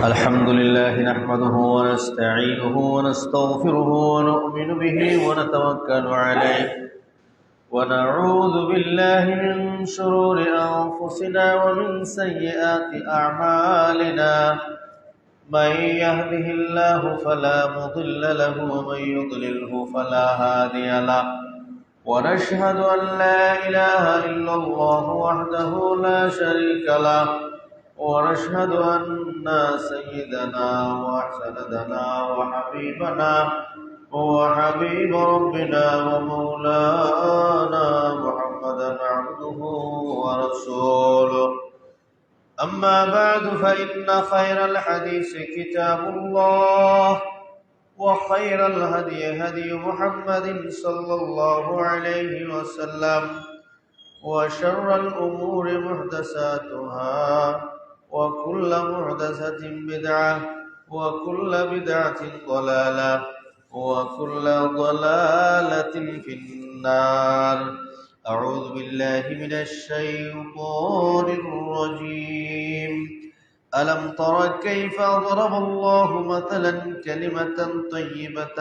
الحمد لله نحمده ونستعينه ونستغفره ونؤمن به ونتوكل عليه ونعوذ بالله من شرور أنفسنا ومن سيئات أعمالنا من يهده الله فلا مضل له ومن يضلله فلا هادي له ونشهد أن لا إله إلا الله وحده لا شريك له ونشهد أن سيدنا وسندنا وحبيبنا وحبيب ربنا ومولانا محمدا عبده ورسوله أما بعد فإن خير الحديث كتاب الله وخير الهدي هدي محمد صلى الله عليه وسلم وشر الأمور محدثاتها وكل محدثة بدعة وكل بدعة ضلالة وكل ضلالة في النار. أعوذ بالله من الشيطان الرجيم. ألم تر كيف ضرب الله مثلا كلمة طيبة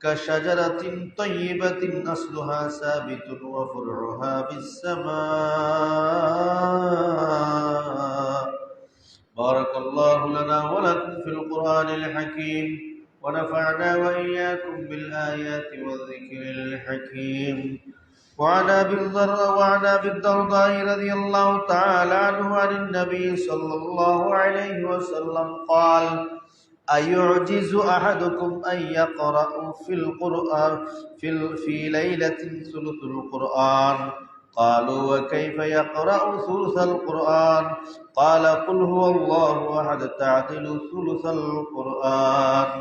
كشجرة طيبة أصلها ثابت وفرعها في السماء. بارك الله لنا ولكم في القرآن الحكيم ونفعنا وإياكم بالآيات والذكر الحكيم. وعن أبي الدرداء رضي الله تعالى عنه عن النبي صلى الله عليه وسلم قال: أيعجز أحدكم أن يقرأ في القرآن في ليلة ثلث القرآن؟ قالوا: وكيف يقرأ ثلث القرآن؟ قال: قل هو الله أحد تعدل ثلث القرآن.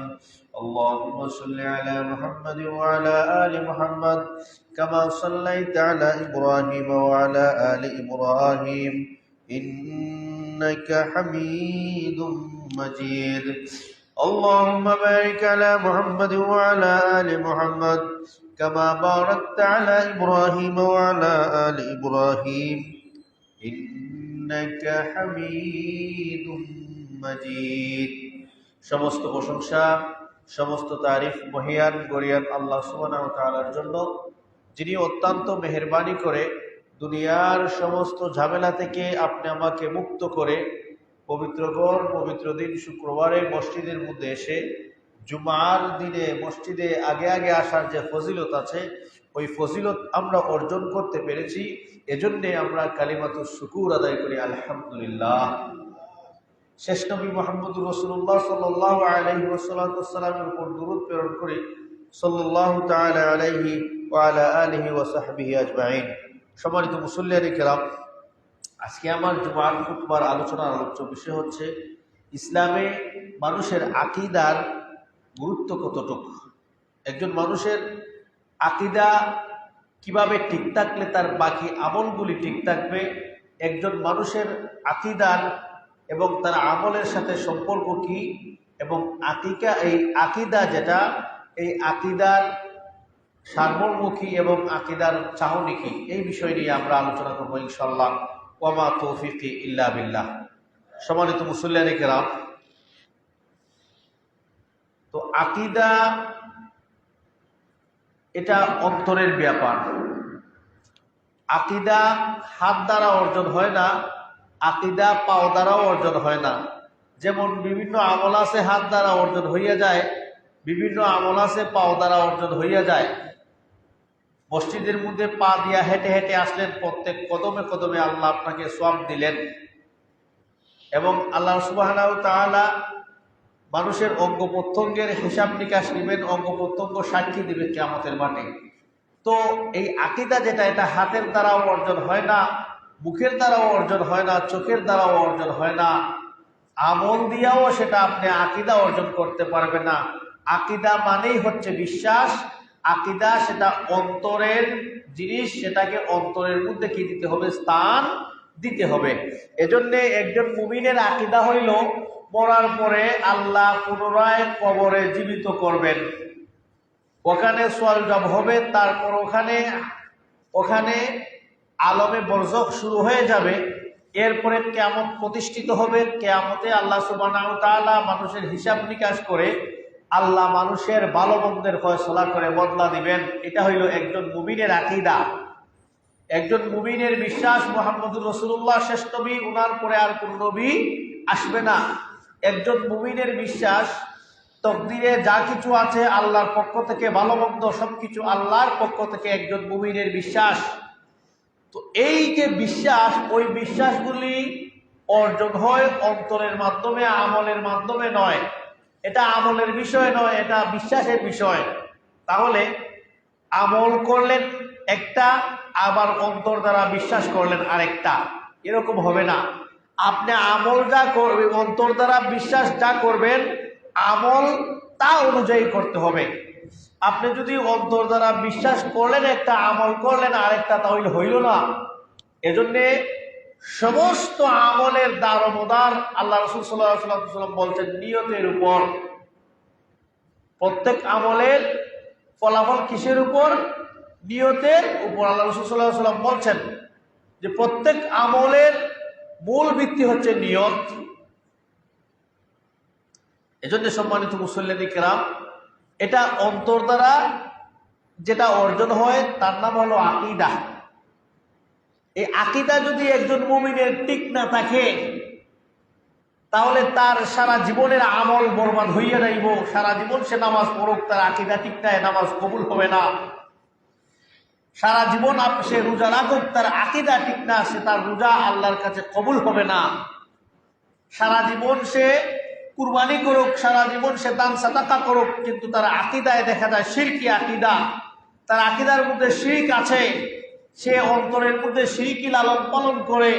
اللهم صل على محمد وعلى آل محمد كما صليت على إبراهيم وعلى آل إبراهيم إنك حميد مجيد. اللهم بارك على محمد وعلى آل محمد كما باركت على إبراهيم وعلى آل إبراهيم إنك حميد مجيد. সমস্ত প্রশংসা, সমস্ত তারিফ মহিয়ান গরিয়ান আল্লাহ সুবহানাহু ওয়া তাআলার জন্য, যিনি অত্যন্ত মেহেরবানি করে দুনিয়ার সমস্ত ঝামেলা থেকে আপনি আমাকে মুক্ত করে পবিত্র দিন শুক্রবারে মসজিদের মধ্যে এসে জুমার দিনে মসজিদে আগে আগে আসার যে ফজিলত আছে, ওই ফজিলত আমরা অর্জন করতে পেরেছি। এজন্যে আমরা কালিমাতুশ শুকুর আদায় করি আলহামদুলিল্লাহ। শেষ নবী মুহাম্মদুর রাসূলুল্লাহ সাল্লাল্লাহু আলাইহি ওয়াসাল্লামের উপর দরুদ প্রেরণ করি সাল্লাল্লাহু তাআলা আলাইহি ওয়া আলা আলিহি ওয়া সাহবিহি আজমাইন। সম্মানিত মুসল্লিয়ানে কেরাম, আজকে আমার জুমার খুতবার আলোচনার আলোচ্য বিষয় হচ্ছে ইসলামে মানুষের আকীদার গুরুত্ব কতটুকু। একজন মানুষের আকীদা কিভাবে ঠিক থাকলে তার বাকি আমলগুলি ঠিক থাকবে, একজন মানুষের আকীদার এবং তার আমলের সাথে সম্পর্ক কি, এবং এই আকীদা যেটা, এই আকীদার সারমর্মুখী এবং আকীদার চাহনি কি, এই বিষয় নিয়ে আমরা আলোচনা করবো ইনশাআল্লাহ। ওয়ামা তৌফিকি ইল্লা বিল্লাহ। সম্মানিত মুসল্লিয়ানে কেরাম, তো আকীদা এটা অন্তরের ব্যাপার। আকীদা হাত দ্বারা অর্জন হয় না, আকীদা পাও দ্বারাও অর্জন হয় না। যেমন বিভিন্ন আমল আছে হাত দ্বারা অর্জন হইয়া যায়, বিভিন্ন আমল আছে পাও দ্বারা অর্জন হইয়া যায়। মসজিদের মধ্যে পা দিয়া হেঁটে হেঁটে আসলেন, প্রত্যেক কদমে কদমে আল্লাহ আপনাকে সওয়াব দিলেন। এবং আল্লাহ সুবহানাহু ওয়া তাআলা মানুষের অঙ্গ প্রত্যঙ্গের হিসাব নিকাশ নেবেন, অঙ্গ প্রত্যঙ্গ সাক্ষী দিবেন কিয়ামতের মাঠে। তো এই আকীদা যেটা, এটা হাতের দ্বারাও অর্জন হয় না, মুখের দ্বারাও অর্জন হয় না, চোখের দ্বারাও অর্জন হয় না, আমল দিয়াও সেটা আপনি আকীদা অর্জন করতে পারবেন না। আকীদা মানেই হচ্ছে বিশ্বাস। আকীদা সেটা অন্তরের জিনিস, সেটাকে অন্তরের মধ্যে কি দিতে হবে? স্থান দিতে হবে। এজন্যে একজন মুমিনের আকীদা হইল মরার পরে আল্লাহ পুনরায় কবরে জীবিত করবেন, ওখানে সওয়াল জবাব হবে, তারপর ওখানে আলমে বরজখ শুরু হয়ে যাবে। এরপরে কিয়ামত প্রতিষ্ঠিত হবে। কিয়ামতে আল্লাহ সুবহানাহু ওয়া তাআলা মানুষের হিসাব নিকাশ করে আল্লাহ মানুষের ভালো মন্দের ফয়সালা করে বদলা দিবেন। এটা হইল একজন মুমিনের আকীদা, একজন মুমিনের বিশ্বাস মুহাম্মদুর রাসূলুল্লাহ শেষ নবী, উনার পরে আর কোন নবী আসবে না। একজন মুমিনের বিশ্বাস তকদিরে যা কিছু আছে আল্লাহর পক্ষ থেকে, ভালো মন্দ সবকিছু আল্লাহর পক্ষ থেকে একজন মুমিনের বিশ্বাস। তো এই যে বিশ্বাস, ওই বিশ্বাসগুলি অর্জন হয় অন্তরের মাধ্যমে, আমলের মাধ্যমে নয়। এটা আমলের বিষয় নয়, এটা বিশ্বাসের বিষয়। তাহলে আমল করলেন একটা, আবার অন্তর দ্বারা বিশ্বাস করলেন আরেকটা, এরকম হবে না। আপনি আমল যা করবেন, অন্তর দ্বারা বিশ্বাস যা করবেন, আমল তা অনুযায়ী করতে হবে। আপনি যদি অন্তর দ্বারা বিশ্বাস করলেন একটা, আমল করলেন আরেকটা, তাহলে হইল না। এজন্যে সমস্ত আমলের দারোমদার আল্লাহ রাসূল সাল্লাল্লাহু আলাইহি ওয়াসাল্লাম বলছেন নিয়তের উপর। প্রত্যেক আমলের ফলাফল কিসের উপর? নিয়তের উপর। আল্লাহ রাসূল সাল্লাল্লাহু আলাইহি ওয়াসাল্লাম বলছেন যে প্রত্যেক আমলের মূল ভিত্তি হচ্ছে নিয়ত। এজন্য সম্মানিত মুসল্লিয়ানে কেরাম, এটা অন্তর দ্বারা যেটা অর্জন হয় তার নাম হলো আকীদা। এই আকীদা যদি একজন মুমিনের ঠিক না থাকে, তাহলে তার সারা জীবনের আমল বরবাদ হইয়া যাইব। সারা জীবন সে নামাজ পড়ুক, তার আকীদা ঠিক নাই, নামাজ কবুল হবে না। সারা জীবন সে রোজা রাখুক, তার আকীদা ঠিক না, সে তার রোজা আল্লাহর কাছে কবুল হবে না। সারা জীবন সে কুরবানি করুক, সারা জীবন সে দান সাদাকা করুক, কিন্তু তার আকীদায় দেখা যায় শিরকি আকীদা, তার আকীদার মধ্যে শিরক আছে, সে অন্তরের মধ্যে শিরকি লালন পালন করে।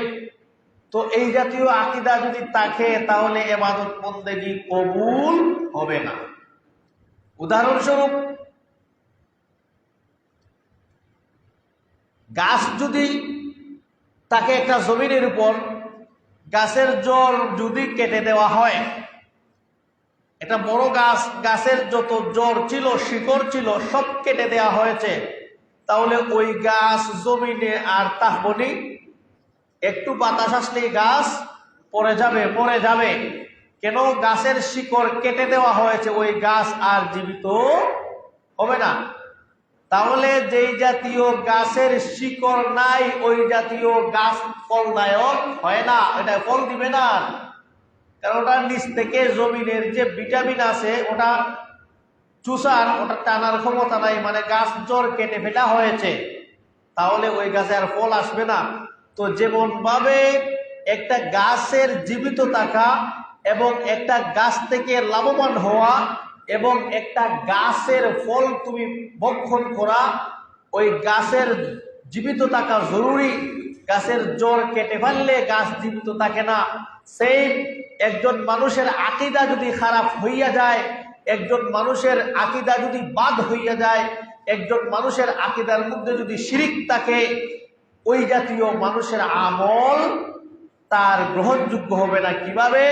তো এই জাতীয় আকীদা যদি থাকে, তাহলে ইবাদত বন্দেগী কবুল হবে না। উদাহরণস্বরূপ, গাছ যদি তাকে একটা জমিনের উপর গাছের জড় যদি কেটে দেওয়া হয়, এটা বড় গাছ, গাছের যত জড় ছিল, শিকড় ছিল, সব কেটে দেওয়া হয়েছে, তাহলে ওই গাছ জমিনে আর থাকবনি। একটু বাতাস আসলেই গাছ পড়ে যাবে, মরে যাবে। কেন? গাছের শিকড় কেটে দেওয়া হয়েছে, ওই গাছ আর জীবিত হবে না। তাহলে যেই জাতীয় গাছের শিকড় নাই, ওই জাতীয় গাছ ফলদায়ক হয় না, এটা ফল দিবে না। কারণ ওটার নিচ থেকে জমিনের যে ভিটামিন আছে ওটা চুষার, ওটা টানার ক্ষমতা নাই, মানে গাছ জড় কেটে ফেলা হয়েছে, তাহলে ওই গাছে আর ফল আসবে না। তো যেমন ভাবে একটা গাছের জীবিত থাকা এবং একটা গাছ থেকে লাভবান হওয়া এবং একটা গাছের ফল তুমি ভক্ষণ করা, ওই গাছের জীবিত থাকা জরুরি। গাছের জড় কেটে ফেললে গাছ জীবিত থাকে না। সেই একজন মানুষের আকীদা যদি খারাপ হইয়া যায়, একজন মানুষের আকীদা যদি বাদ হইয়া যায়, একজন মানুষের আকীদার মধ্যে যদি শিরিক থাকে, ওই জাতীয় মানুষের আমল তার গ্রহণযোগ্য হবে না। কিভাবে?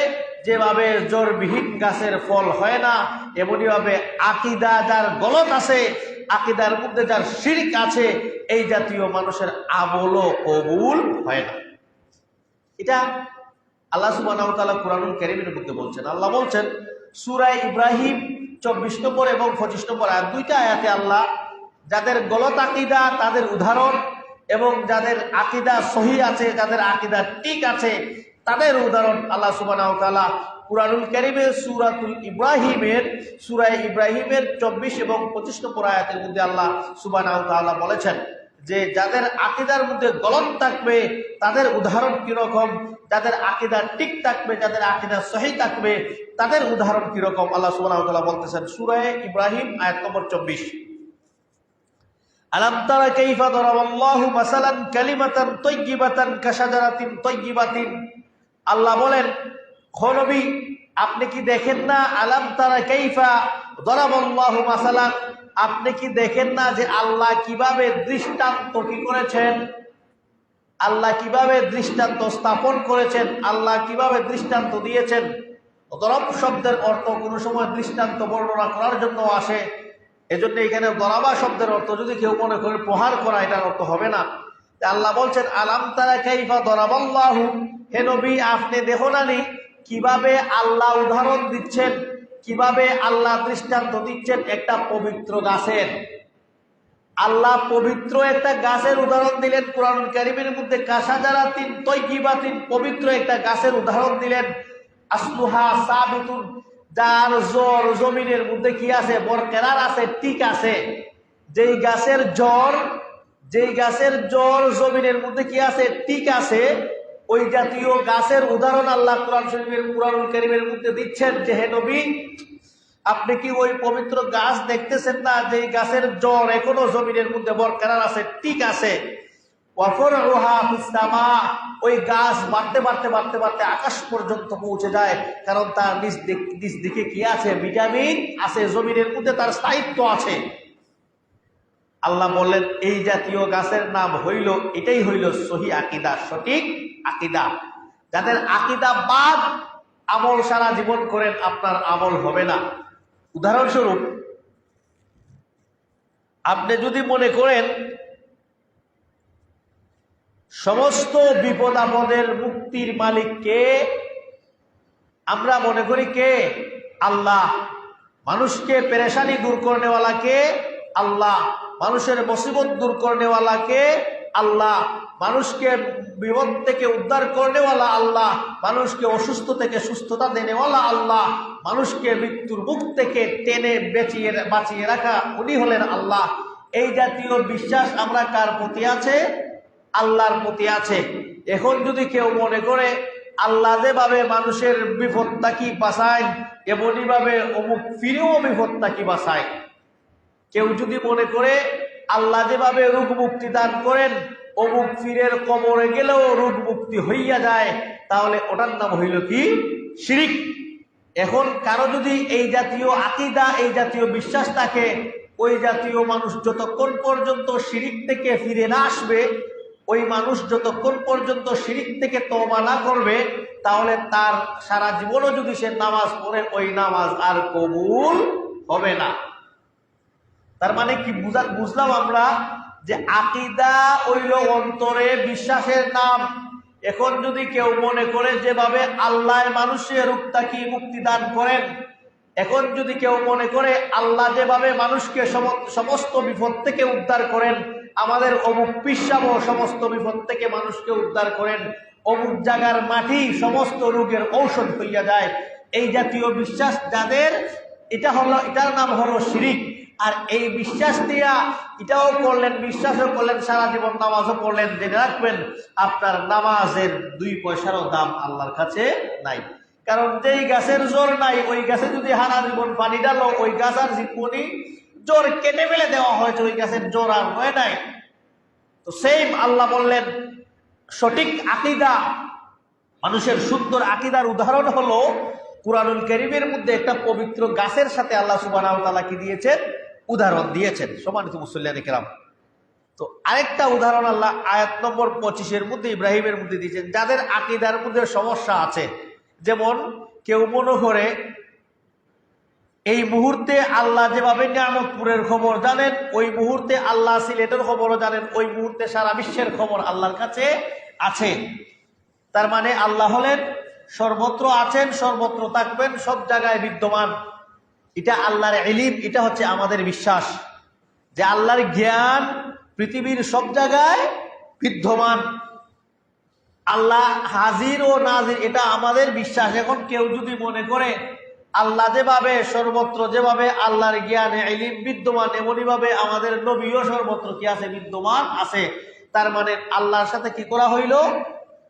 যেভাবে জড়বিহীন গাছের ফল হয় না, এমনি ভাবে আকীদা যার গলত আছে, আকীদার মধ্যে যার শিরক আছে, এই জাতীয় মানুষের আমলও কবুল হয় না। এটা আল্লাহ সুবহানাহু ওয়া তাআলা কুরআনুল কারীমের মধ্যে বলছেন। আল্লাহ বলছেন সূরা ইব্রাহিম 24 নম্বর এবং 25 নম্বর আয়াত, দুইটা আয়াতে আল্লাহ যাদের গলত আকীদা তাদের উদাহরণ এবং যাদের আকীদা সহি আছে, যাদের আকীদা ঠিক আছে, তাদের উদাহরণ আল্লাহ সুবহানাহু ওয়া তাআলা কুরআনুল কারীমের সূরা ইব্রাহিমের 24 এবং 25 নম্বর আয়াতের মধ্যে আল্লাহ সুবহানাহু ওয়া তাআলা বলেছেন যে যাদের আকীদার মধ্যে গলত থাকবে তাদের উদাহরণ কিরকম, যাদের আকীদা ঠিক থাকবে, যাদের আকীদা সহি থাকবে, তাদের উদাহরণ কিরকম। আল্লাহ সুবহানাহু ওয়া তাআলা বলতেছেন সূরা ইব্রাহিম আয়াত নম্বর 24, আলাম তারা কাইফা দারাবাল্লাহু মাসালান কালিমাতান তাইয়্যিবাতান কাশাজারাতিন তাইয়্যিবাতিন। আল্লাহ বলেন, হে নবী আপনি কি দেখেন না, আলাম তারা কাইফা দারাবাল্লাহু মাসালান, আপনি কি দেখেন না যে আল্লাহ কিভাবে দৃষ্টান্ত কি করেছেন, আল্লাহ কিভাবে দৃষ্টান্ত স্থাপন করেছেন, আল্লাহ কিভাবে দৃষ্টান্ত দিয়েছেন। দরব শব্দের অর্থ কোনো সময় দৃষ্টান্ত বর্ণনা করার জন্য আসে, এজন্য এখানে দরাবা শব্দের অর্থ যদি কেউ মনে করে প্রহার করা, এটার অর্থ হবে না। আল্লাহ বলছেন আলাম তারা কাইফা দরাবাল্লাহু, হে নবী আপনি দেখো নানি কিভাবে আল্লাহ উদাহরণ দিচ্ছেন, কিভাবে আল্লাহ দৃষ্টান্ত দিচ্ছেন একটা পবিত্র গাছের। আল্লাহ পবিত্র একটা গাছের উদাহরণ দিলেন কুরআনুল কারীমের মধ্যে, কাশাজারাতিন তাইয়্যিবাতিন, পবিত্র একটা গাছের উদাহরণ দিলেন। আসলুহা সাবিতুন, যার জড় জমিনের মধ্যে কি আছে, বরকরার আছে, ঠিক আছে। যেই গাছের জড় জমিনের মধ্যে কি আছে, ঠিক আছে, ওই জাতীয় গাছের উদাহরণ আল্লাহ কুরআনুল কারীমের মধ্যে দিচ্ছেন যে হে নবী আপনি কি ওই পবিত্র গাছ দেখতেছেন না, যে গাছের জড় এখনো জমিনের মধ্যে বরকরার আছে, ঠিক আছে। ওয়াফরউহা ফিস-সামা, ওই গাছ বাড়তে বাড়তে বাড়তে বাড়তে আকাশ পর্যন্ত পৌঁছে যায়, কারণ তার নিচ দিকে কি আছে, ভিটামিন আছে, জমিনের মধ্যে তার স্থায়িত্ব আছে। আল্লাহ বললেন এই জাতীয় গাছের নাম হইল, এটাই হইল সহি আকীদা, সঠিক আকীদা। যাদের আকীদা বাদ আমল সারা জীবন করেন আপনার আমল হবে না। উদাহরণস্বরূপ আপনি যদি মনে করেন সমস্ত বিপদ আপদের মুক্তির মালিক কে, আমরা মনে করি কে, আল্লাহ। মানুষকে পেরেশানি দূর করনেওয়ালা কে, আল্লাহ। মানুষের মুসিবত দূর করনেওয়ালা কে, আল্লাহ। মানুষকে বিপদ থেকে উদ্ধার করনেওয়ালা আল্লাহ। মানুষকে অসুস্থ থেকে সুস্থতা দেনেওয়ালা আল্লাহ। মানুষকে মৃত্যুর মুখ থেকে টেনে বাঁচিয়ে রাখা উনি হলেন আল্লাহ। এই জাতীয় বিশ্বাস আমরা কার প্রতি আছে, আল্লাহর প্রতি আছে। এখন যদি কেউ মনে করে আল্লাহ যেভাবে মানুষের বিপদ থেকে বাঁচায় এমনই ভাবে অমুক ফিরেও বিপদ থেকে বাঁচায়, কেউ যদি মনে করে আল্লাহ যেভাবে রোগ মুক্তি দান করেন অমুক ফিরের কবরে গেলেও রোগ মুক্তি হইয়া যায়, তাহলে ওটার নাম হইল কি, শিরিক। এখন কারো যদি এই জাতীয় আকীদা, এই জাতীয় বিশ্বাস থাকে, ওই জাতীয় মানুষ যতক্ষণ পর্যন্ত শিরিক থেকে ফিরে না আসবে, ওই মানুষ যতক্ষণ পর্যন্ত শিরিক থেকে তওবা না করবে, তাহলে তার সারা জীবনও যদি সে নামাজ পড়ে ওই নামাজ আর কবুল হবে না। তার মানে কি বুঝলাম আমরা, যে আকীদা হইল অন্তরে বিশ্বাসের নাম। এখন যদি কেউ মনে করে যেভাবে আল্লাহ মানুষের রোগ থেকে মুক্তি দান করেন, এখন যদি কেউ মনে করে আল্লাহ যেভাবে মানুষকে সমস্ত বিপদ থেকে উদ্ধার করেন, আমাদের অমুক পিসাবও সমস্ত বিপদ থেকে মানুষকে উদ্ধার করেন, অমুক জায়গার মাটি সমস্ত রোগের ঔষধ হইয়া যায়, এই জাতীয় বিশ্বাস যাদের, এটার নাম হলো শিরিক। আর এই বিশ্বাস দিয়া এটাও করলেন, বিশ্বাসও করলেন, সারা জীবন নামাজও পড়লেন, জেনে রাখবেন আপনার নামাজের 2 পয়সারও দাম আল্লাহর কাছে নাই। কারণ যেই গাছের জোর নাই, ওই গাছে যদি হারা জীবন পানি ডালো, ওই গাছ আর জীবনী জোর কেটে ফেলে দেওয়া হয়েছে, ওই গাছের জোর আর হয়ে নাই। তো সেম আল্লাহ বললেন সঠিক আকীদা, মানুষের সুন্দর আকীদার উদাহরণ হলো কুরআনুল কারীমের মধ্যে একটা পবিত্র গাছের সাথে আল্লাহ সুবহানাহু ওয়া তাআলা কি দিয়েছেন, উদাহরণ দিয়েছেন। সম্মানিত মুসল্লিয়ানে কেরাম, তো আরেকটা উদাহরণ আল্লাহ আয়াত নম্বর 25 মধ্যে ইব্রাহিমের মধ্যে দিয়েছেন, যাদের আকীদার মধ্যে সমস্যা আছে। যেমন কেউ মনে করে এই মুহূর্তে আল্লাহ যেভাবে নিয়ামতপুরের খবর জানেন, ওই মুহূর্তে আল্লাহ সিলেটের খবরও জানেন, ওই মুহূর্তে সারা বিশ্বের খবর আল্লাহর কাছে আছে। তার মানে আল্লাহ হলেন সর্বত্র আছেন, সর্বত্র থাকবেন, সব জায়গায় বিদ্যমান। এটা আল্লাহর ইলম, এটা হচ্ছে আমাদের বিশ্বাস যে আল্লাহর জ্ঞান পৃথিবীর সব জায়গায় বিদ্যমান। আল্লাহ হাজির ও নাজির, এটা আমাদের বিশ্বাস। এখন কেউ যদি মনে করে আল্লাহ যেভাবে সর্বত্র, যেভাবে আল্লাহর জ্ঞানে ইলম বিদ্যমান, এমনই ভাবে আমাদের নবীও সর্বত্র কি আছে, বিদ্যমান আছে। তার মানে আল্লাহর সাথে কি করা হইল,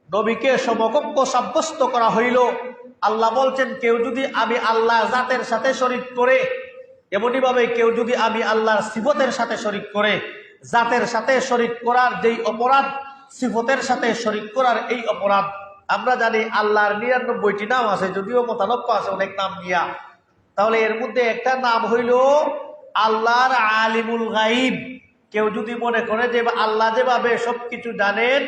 নবীকে সমকক্ষ সাব্যস্ত করা হইল। আল্লাহ বলছেন কেউ যদি আমি আল্লাহ জাতের সাথে শরীক করে, এমনই ভাবে কেউ যদি আমি আল্লাহর সিফতের সাথে শরীক করে, জাতের সাথে শরীক করার যেই অপরাধ, সিফতের সাথে শরীক করার এই অপরাধ। আমরা জানি আল্লাহর 99টি নাম আছে, যদিও 95 আছে অনেক নাম নিয়া। তাহলে এর মধ্যে একটা নাম হইল আল্লাহর আলিমুল গাইব। কেউ যদি মনে করে যে আল্লাহ যেভাবে সবকিছু জানেন,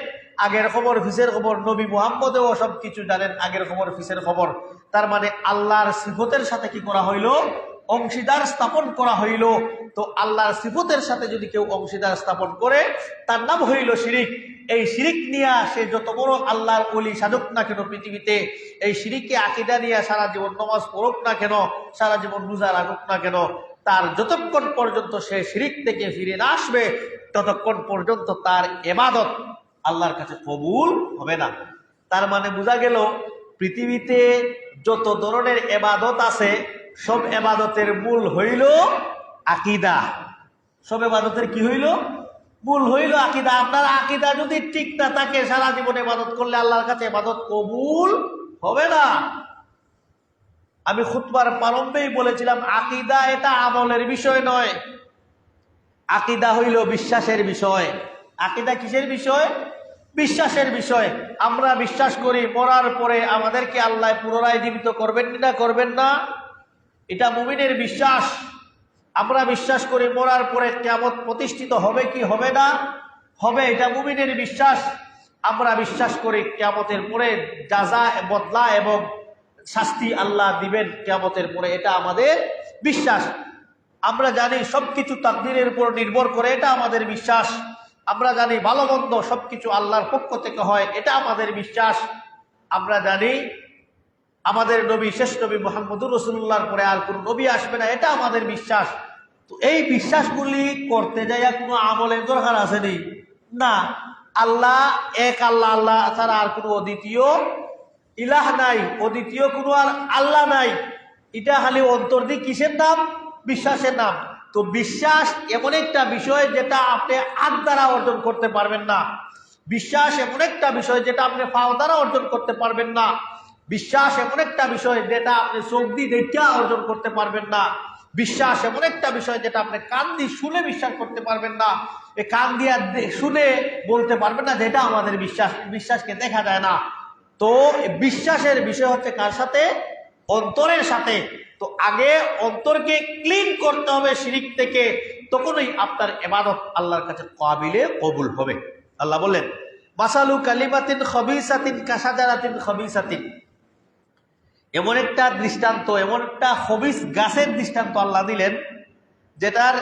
আগের খবর পিছের খবর, নবী মুহাম্মদেও সবকিছু জানেন, আগের খবর পিছের খবর, তার মানে আল্লাহর সিফতের সাথে কি করা হইল, অংশীদার স্থাপন করা হইল। তো আল্লাহর সিফতের সাথে যদি কেউ অংশীদার স্থাপন করে তার নাম হইল শিরিক। এই শিরিক নিয়ে সে যত বড় আল্লাহর ওলি সাধক না কেন পৃথিবীতে, এই শিরিককে আকীদা নিয়ে সারা জীবন নামাজ পড়ুক না কেন, সারা জীবন রোজা রাখুক না কেন, তার যতক্ষণ পর্যন্ত সে শিরিক থেকে ফিরে না আসবে ততক্ষণ পর্যন্ত তার ইবাদত আল্লাহর কাছে কবুল হবে না। তার মানে বোঝা গেল পৃথিবীতে যত ধরনের ইবাদত আছে সব ইবাদতের মূল হইল আকীদা। সব ইবাদতের কি হইল? মূল হইল আকীদা। আপনার আকীদা যদি ঠিক না থাকে সারা জীবন ইবাদত করলে আল্লাহর কাছে ইবাদত কবুল হবে না। আমি খুতবার প্রারম্ভেই বলেছিলাম আকীদা এটা আমলের বিষয় নয়, আকীদা হইল বিশ্বাসের বিষয়। আকীদা কিসের বিষয়? বিশ্বাসের বিষয়। আমরা বিশ্বাস করি মরার পরে আমাদেরকে আল্লাহ পুনরায় জীবিত করবেন না করবেন না, এটা মুমিনের বিশ্বাস। আমরা বিশ্বাস করি মরার পরে কিয়ামত প্রতিষ্ঠিত হবে কি হবে না, হবে, এটা মুমিনের বিশ্বাস। আমরা বিশ্বাস করি কিয়ামতের পরে জাযা বদলা এবং শাস্তি আল্লাহ দিবেন কিয়ামতের পরে, এটা আমাদের বিশ্বাস। আমরা জানি সবকিছু তাকদীরের উপর নির্ভর করে, এটা আমাদের বিশ্বাস। আমরা জানি ভালো মন্দ সবকিছু আল্লাহর পক্ষ থেকে হয়, এটা আমাদের বিশ্বাস। আমরা জানি আমাদের নবী শেষ নবী মুহাম্মদুর রাসূলুল্লাহর পরে আর কোন নবী আসবে না, এটা আমাদের বিশ্বাস। তো এই বিশ্বাসগুলি করতে যাইয়া কোনো আমলের দরকার আছে নি? না। আল্লাহ এক, আল্লাহ, আল্লাহ ছাড়া আর কোনো অদ্বিতীয় ইলাহ নাই, অদ্বিতীয় কোনো আর আল্লাহ নাই। এটা খালি অন্তর দিয়ে কিসের নাম? বিশ্বাসের নাম। তো বিশ্বাস এমন একটা বিষয় যেটা আপনি হাত দ্বারা অর্জন করতে পারবেন না। বিশ্বাস এমন একটা বিষয় যেটা আপনি পাও দ্বারা অর্জন করতে পারবেন না। বিশ্বাস এমন একটা বিষয় যেটা আপনি চোখ দিয়ে দেখে অর্জন করতে পারবেন না। বিশ্বাস এমন একটা বিষয় যেটা আপনি কান দিয়ে শুনে বিশ্বাস করতে পারবেন না। এই কান দিয়ে শুনে বলতে পারবেন না যেটা আমাদের বিশ্বাস। বিশ্বাসকে দেখা যায় না। তো বিশ্বাসের বিষয় হচ্ছে কার সাথে? অন্তরের সাথে। তো আগে অন্তরকে ক্লিন করতে হবে শিরিক থেকে, তখনই আপনার ইবাদত আল্লাহর কাছে কাবিলে কবুল হবে। আল্লাহ বললেন মাসালু কালিমাতিন খবিসাতিন কাশাজারাতিন খবিসাতিন, এমন একটা দৃষ্টান্ত, এমন একটা খবিস গাছের দৃষ্টান্ত আল্লাহ দিলেন যেটার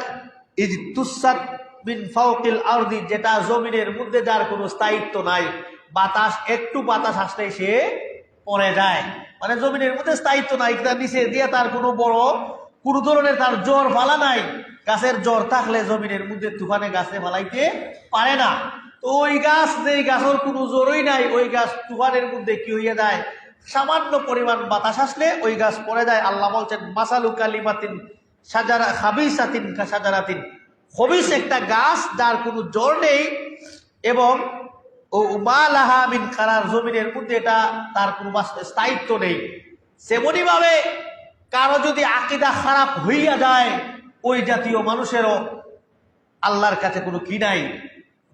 ইজতুসাত মিন ফাওকিল আরদি, যেটা জমিনের মধ্যে যার কোনো স্থায়িত্ব নাই, বাতাস একটু বাতাস আসলে সে পড়ে যায়। মানে জমিনের মধ্যে স্থায়িত্ব নাই, তার নিচে দিয়ে তার কোনো বড় কোনো ধরনের তার জ্বর ফালা নাই। গাছের জ্বর থাকলে জমিনের মধ্যে তুফানে গাছে ফালাইতে পারে না। তো ওই গাছ, যেই গাছের কোনো জ্বরই নাই, ওই গাছ তুফানের মধ্যে কি হইয়া যায়? সামান্য পরিমাণ বাতাস আসলে ওই গাছ পড়ে যায়। আল্লাহ বলছেন মাসালু কালিমাতিন সাজারা খাবিসাতিন কাশাজারাতিন, খবিস একটা গাছ যার কোনো জ্বর নেই এবং ও মালাহা মিন কারার, জমিনের মধ্যে এটা তার কোনো স্থায়িত্ব নেই। সেমনি ভাবে কারো যদি আকীদা খারাপ হইয়া যায়, ওই জাতীয় মানুষেরও আল্লাহর কাছে কোনো কি নাই,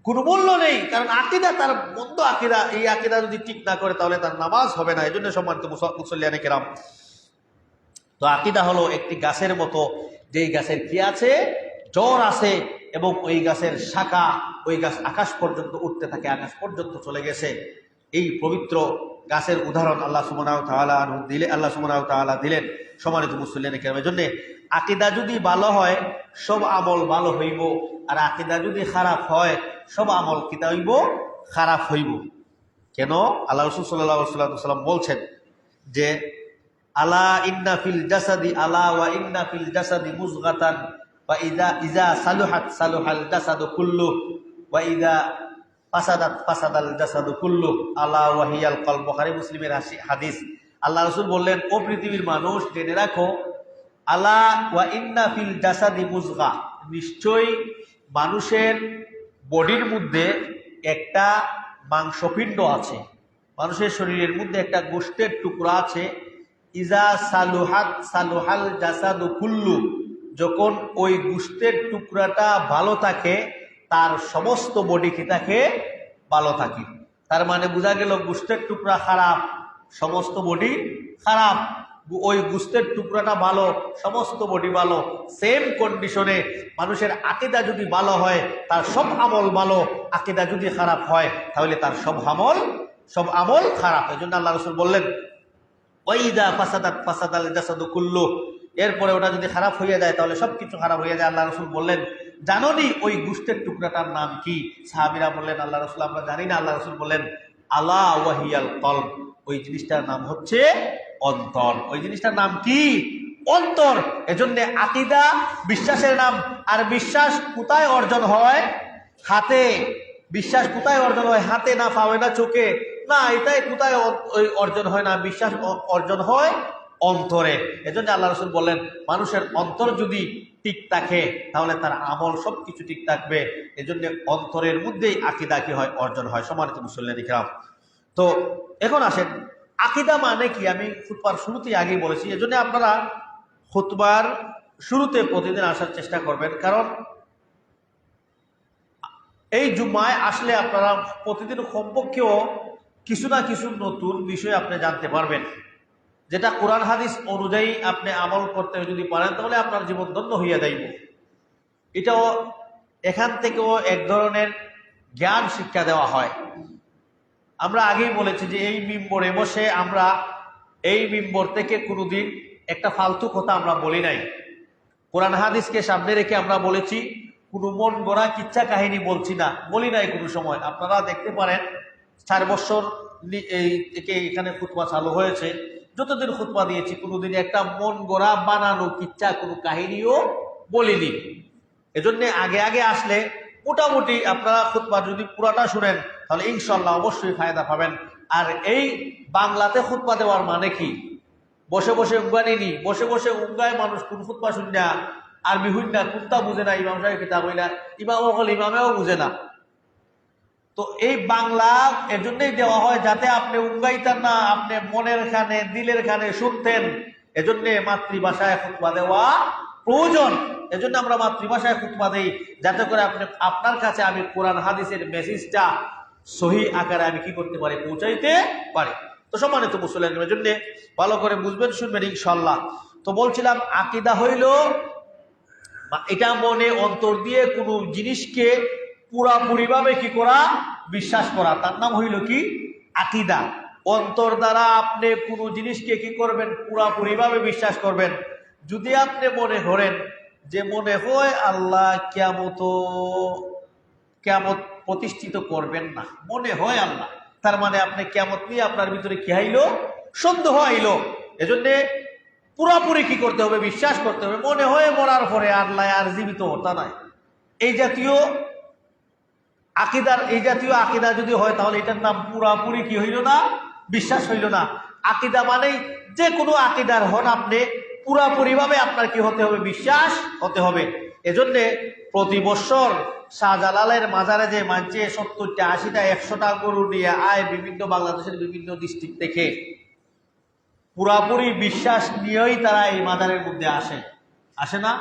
কোনো মূল্য নেই। কারণ আকীদা তার মন্দ আকীদা, এই আকীদা যদি ঠিক না করে তাহলে তার নামাজ হবে না। এই জন্য সম্মানিত মুসল্লিয়ানে কেরাম, তো আকীদা হলো একটি গাছের মতো, যেই গাছের কি আছে? জ্বর আছে এবং ওই গাছের শাখা, ওই গাছ আকাশ পর্যন্ত উঠতে থাকে, আকাশ পর্যন্ত চলে গেছে। এই পবিত্র গাছের উদাহরণ আল্লাহ সুবহানাহু ওয়া তাআলা দিলেন সম্মানিত মুসল্লিয়ানে কেরামের জন্য। আকীদা যদি ভালো হয় সব আমল ভালো হইব, আর আকীদা যদি খারাপ হয় সব আমল কিতা হইব? খারাপ হইব। কেন? আল্লাহ রাসূল সাল্লাল্লাহু আলাইহি ওয়াসাল্লাম বলছেন যে আলা ইন্না ফিল জাসাদি আলা ওয়া ইন্না ফিল জাসাদি মুযগাতান ওয়া ইযা সালুহাত সালুহাল জাসাদু কুল্লু ওয়া ইযা ফাসাদাত ফাসাদাল জাসাদু কুল্লু আলা ওয়া হিয়াল কলব। বুখারী মুসলিমের হাদিস। আল্লাহ রাসূল বললেন, ও পৃথিবীর মানুষ জেনে রাখো, আলা ওয়া ইন্না ফিল জাসাদি মুযগা, নিশ্চয়ই মানুষের বডির মধ্যে একটা মাংসপিণ্ড আছে, মানুষের শরীরের মধ্যে একটা গোশতের টুকরা আছে। ইজা সালুহাত সালুহাল জাসাদু কুল্লু, যখন ওই গোশতের টুকরাটা ভালো থাকে তার সমস্ত বডি কি থাকে? ভালো থাকে। তার মানে বোঝা গেল গোশতের টুকরা খারাপ, সমস্ত বডি খারাপ। ওই গোশতের টুকরাটা ভালো, সমস্ত বডি ভালো। সেম কন্ডিশনে মানুষের আকীদা যদি ভালো হয় তার সব আমল ভালো, আকীদা যদি খারাপ হয় তাহলে তার সব আমল খারাপ। এই জন্য আল্লাহ রাসূল বললেন ওয়াইদা ফাসাদাত ফাসাদাল জাসাদু কুল্লু, এরপরে ওটা যদি খারাপ হয়ে যায় তাহলে সবকিছু খারাপ হয়ে যায়। আল্লাহ রসুল বললেন, জানোনি ওই গোশতের টুকরাটার নাম কি? সাহাবীরা বললেন, আল্লাহ রসুল আমরা জানি না। আল্লাহ রসুল বললেন, আলা ওয়াহিয়াল কলব, ওই জিনিসটার নাম হচ্ছে অন্তর। ওই জিনিসটার নাম কি? অন্তর। এজন্য আকীদা বিশ্বাসের নাম। আর বিশ্বাস কোথায় অর্জন হয়? হাতে। বিশ্বাস কোথায় অর্জন হয়? হাতে না, পাওয়ে না, চোখে না। এটাই কোথায় অর্জন হয় না, বিশ্বাস অর্জন হয় অন্তরে। এজন্য আল্লাহ রাসূল বললেন, মানুষের অন্তর যদি ঠিক থাকে তাহলে তার আমল সবকিছু ঠিক থাকবে। এজন্য অন্তরের মধ্যেই আকীদা কি হয়? অর্জন হয়। সম্মানিত মুসল্লিয়ান কিরাম, তো এখন আসেন আকীদা মানে কি? আমি খুতবার শুরুতেই আগেই বলেছি। এজন্য আপনারা খুতবার শুরুতে প্রতিদিন আসার চেষ্টা করবেন, কারণ এই জুম্মায় আসলে আপনারা প্রতিদিন কমপক্ষেও কিছু না কিছু নতুন বিষয় আপনি জানতে পারবেন, যেটা কোরআন হাদিস অনুযায়ী আপনি আমল করতে যদি পারেন তাহলে আপনার জীবন ধন্য হইয়া যাইব। এটাও এখান থেকেও এক ধরনের জ্ঞান শিক্ষা দেওয়া হয়। আমরা আগেই বলেছি যে এই মিম্বরে বসে আমরা এই মিম্বর থেকে কোনোদিন একটা ফালতু কথা আমরা বলি নাই। কোরআন হাদিসকে সামনে রেখে আমরা বলেছি, কোনো মন গড়া কিচ্ছা কাহিনী বলছি না, বলি নাই কোনো সময়। আপনারা দেখতে পারেন 4 বছর এই থেকে এখানে খুতবা চালু হয়েছে, যতদিন খুতবা দিয়েছি কোনোদিন একটা মন গড়া বানানো কিচ্ছা কোনো কাহিনীও বলিনি। এজন্য আগে আগে আসলে মোটামুটি আপনারা খুতবা যদি পুরাটা শুনেন তাহলে ইনশাল্লাহ অবশ্যই ফায়দা পাবেন। আর এই বাংলাতে খুতবা দেওয়ার মানে কি? বসে বসে উঙ্গানিনি, বসে বসে উঙ্গায় মানুষ কোন খুতবা শুন না, আরবি হইন না, কুত্তা বুঝে না, ইমাম সাহেব কিতাব হই না, ইমাম হল ইমামেও বুঝে না। তো এই বাংলা এর জন্যই দেওয়া হয় যাতে আপনি উঙ্গাইতেন না, আপনি মনের খানে দিলের খানে শুনতেন। এজন্য মাতৃভাষায় খুতবা দেওয়া প্রয়োজন। এজন্য আমরা মাতৃভাষায় খুতবা দেই, যাতে করে আপনি আপনার কাছে আমি কোরআন হাদিসের মেসেজটা সহি আকারে আমি কি করতে পারি? পৌঁছাইতে পারি। তো সম্মানিত মুসলিম, এর জন্য ভালো করে বুঝবেন, শুনবেন ইনশাল্লাহ। তো বলছিলাম আকীদা হইল এটা মনে অন্তর দিয়ে কোনো জিনিসকে পুরাপুরিভাবে কি করা? বিশ্বাস করা, তার নাম হইল কি? আকীদা। অন্তর দ্বারা আপনি কোনো জিনিসকে কি করবেন? পুরাপুরিভাবে বিশ্বাস করবেন। যদি আপনি মনে করেন যে মনে হয় আল্লাহ কিয়ামত প্রতিষ্ঠিত করবেন না, মনে হয় আল্লাহ, তার মানে আপনি কিয়ামত নিয়ে আপনার ভিতরে কি আইলো? সন্দেহ আইলো। এজন্যে পুরাপুরি কি করতে হবে? বিশ্বাস করতে হবে। মনে হয় মরার পরে আল্লাহ আর জীবিত, তা নয়। এই জাতীয় আকীদা যদি হয় তাহলে এটার নাম পুরাপুরি কি হইল না? বিশ্বাস হইল না। আকীদা মানেই যে কোনো আকীদার হন আপনি, পুরাপুরিভাবে আপনার কি হতে হবে? বিশ্বাস হতে হবে। এজন্যে প্রতি বছর শাহজালালের মাজারে যে মানছে 70টা 80টা 100টা গরু নিয়ে আয় বিভিন্ন বাংলাদেশের বিভিন্ন ডিস্ট্রিক্ট থেকে, পুরাপুরি বিশ্বাস নিয়েই তারা এই মাজারের মধ্যে আসে না?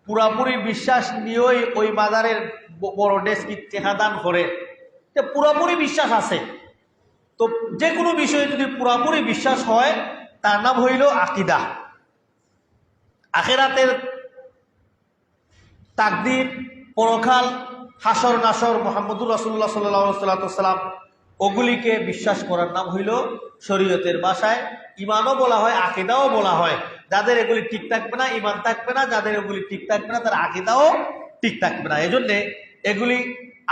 পুরাপুরি বিশ্বাস নিয়েই ওই মাজারের বড় ডেস্কি টেকাদান করে, পুরাপুরি বিশ্বাস আছে। তো যে কোনো বিষয়ে যদি পুরাপুরি বিশ্বাস হয় তার নাম হইল আকীদা। আখিরাতের তাকদীর, পরকাল, হাসর নাসর, মুহাম্মদুর রাসূলুল্লাহ সাল্লাল্লাহু আলাইহি ওয়াসাল্লাম, ওগুলিকে বিশ্বাস করার নাম হইল শরীয়তের ভাষায় ঈমানও বলা হয়, আকীদাও বলা হয়। যাদের এগুলি ঠিক থাকবে না, ঈমান থাকবে না। যাদের এগুলি ঠিক থাকবে না, তার আকীদাও ঠিক থাকবে না। এজন্য এগুলি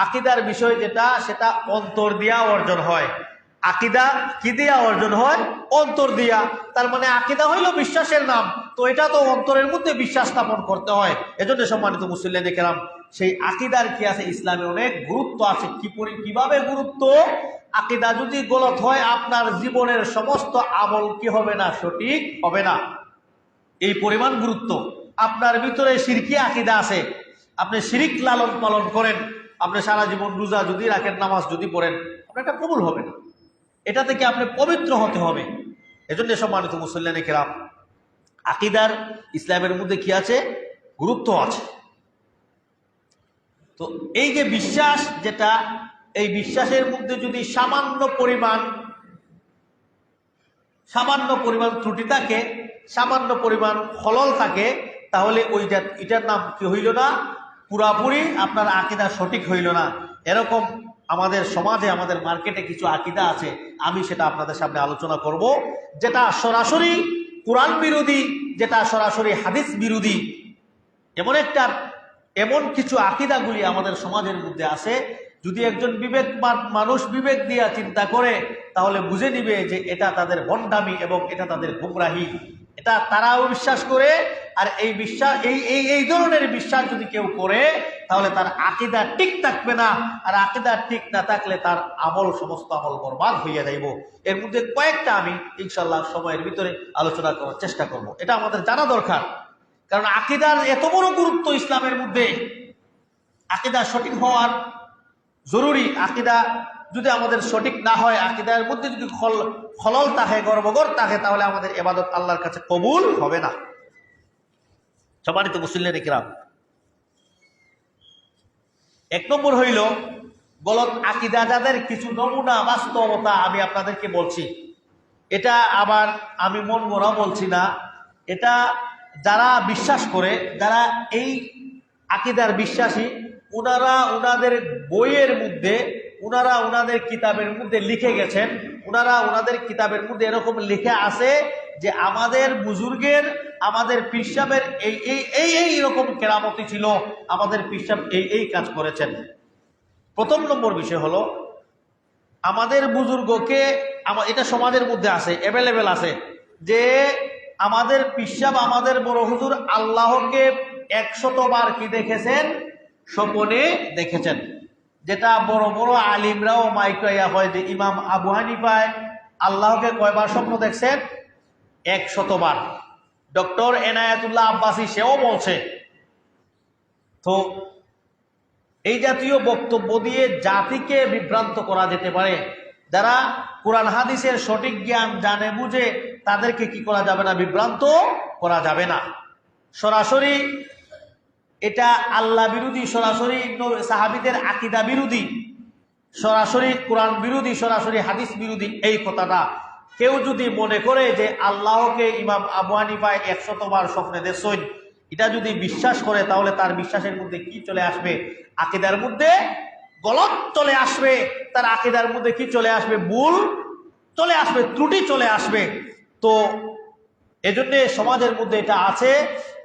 আকীদার বিষয় যেটা, সেটা অন্তর দিয়া অর্জন হয়। আকীদা কি দিয়া অর্জন হয়? অন্তর দিয়া। তার মানে আকীদা হইল বিশ্বাসের নাম, তো এটা তো অন্তরের মধ্যে বিশ্বাস স্থাপন করতে হয়। এজন্য সম্মানিত মুসলিম দেখলাম সেই আকীদার কি আছে? ইসলামে অনেক গুরুত্ব আছে। কিভাবে গুরুত্ব? আকীদা যদি গলত হয় আপনার জীবনের সমস্ত আমল কি হবে না? সঠিক হবে না। এই পরিমাণ গুরুত্ব। আপনার ভিতরে শিরকি আকীদা আছে, আপনি শিরিক লালন পালন করেন, আপনি সারা জীবন রোজা যদি রাখেন, নামাজ যদি পড়েন, আপনার এটা কবুল হবে না। এটা থেকে আপনি পবিত্র হতে হবে। এজন্য সম্মানিত মুসলিম কেরাম, আকীদার ইসলামের মধ্যে কি আছে? গুরুত্ব আছে। তো এই যে বিশ্বাস, যেটা এই বিশ্বাসের মধ্যে যদি সামান্য পরিমাণ ত্রুটি থাকে, সামান্য পরিমাণ খলল থাকে, তাহলে এটার নাম কি হইল না? পুরাপুরি আপনার আকীদা সঠিক হইল না। এরকম আমাদের সমাজে, আমাদের মার্কেটে কিছু আকীদা আছে, আমি সেটা আপনাদের সামনে আলোচনা করব, যেটা সরাসরি কোরআন বিরোধী, যেটা সরাসরি হাদিস বিরোধী, এমন কিছু আকীদাগুলি আমাদের সমাজের মধ্যে আছে। যদি একজন বিবেকবান মানুষ বিবেক দিয়া চিন্তা করে তাহলে বুঝে নিবে যে এটা তাদের ভণ্ডামি এবং এটা তাদের গুমরাহি। এটা তারাও বিশ্বাস করে, আর এই বিশ্বাস এই ধরনের বিশ্বাস যদি কেউ করে তাহলে তার আকীদা ঠিক থাকবে না, আর আকীদা ঠিক না থাকলে তার সমস্ত আমল বরবাদ হইয়া যাইব। এর মধ্যে কয়েকটা আমি ইনশাল্লাহ সময়ের ভিতরে আলোচনা করার চেষ্টা করব। এটা আমাদের জানা দরকার, কারণ আকীদার এত বড় গুরুত্ব ইসলামের মধ্যে। আকীদা সঠিক হওয়ার জরুরি। আকীদা যদি আমাদের সঠিক না হয়, আকীদার মধ্যে যদি খলল থাকে, গর্বগর থাকে, তাহলে আমাদের ইবাদত আল্লাহর কাছে কবুল হবে না। সম্মানিত মুসলিম কিরাম, এক নম্বর হইল গলত আকীদা যাদের কিছু নমুনা বাস্তবতা আমি আপনাদেরকে বলছি। এটা আবার আমি মন গড়া বলছি না, এটা যারা বিশ্বাস করে, যারা এই আকীদার বিশ্বাসী, উনারা উনাদের বইয়ের মধ্যে, উনারা উনাদের কিতাবের মধ্যে লিখে গেছেন। উনাদের কিতাবের মধ্যে এরকম লিখে আছে যে আমাদের বুজুর্গের, আমাদের পীর সাহেবের এই রকম কেরামতি ছিল, আমাদের পীর সাহেব এই কাজ করেছেন। প্রথম নম্বর বিষয় হলো আমাদের বুজুর্গকে, এটা সমাজের মধ্যে আছে, অ্যাভেলেবেল আছে, যে আমাদের পীর সাহেব, আমাদের বড় হুজুর আল্লাহকে 100 বার কি দেখেছেন? স্বপ্নে দেখেছেন। যেটা বড় বড় আলিমরাও মাইকাইয়া হয় যে ইমাম আবু হানিফায় আল্লাহকে কয়বার স্বপ্ন দেখছেন? 100 বার। ডক্টর এনায়েতুল্লাহ আব্বাসী সেও বলছে। তো এই জাতীয় বক্তব্য দিয়ে জাতিকে বিভ্রান্ত করা যেতে পারে। যারা কোরআন হাদিসের সঠিক জ্ঞান জানে বুঝে, তাদেরকে কি করা যাবে না? বিভ্রান্ত করা যাবে না। সরাসরি এটা আল্লাহ বিরোধী, সরাসরি সাহাবীদের আকীদা বিরোধী, সরাসরি কোরআন বিরোধী, সরাসরি হাদিস বিরোধী। এই কথাটা কেউ যদি মনে করে যে আল্লাহকে ইমাম আবু হানিফায় 100 বার স্বপ্নে দেখছেন, এটা যদি বিশ্বাস করে, তাহলে তার বিশ্বাসের মধ্যে কি চলে আসবে? আকীদার মধ্যে গলত চলে আসবে। তার আকীদার মধ্যে কি চলে আসবে? ভুল চলে আসবে, ত্রুটি চলে আসবে। তো এজন্য সমাজের মধ্যে এটা আছে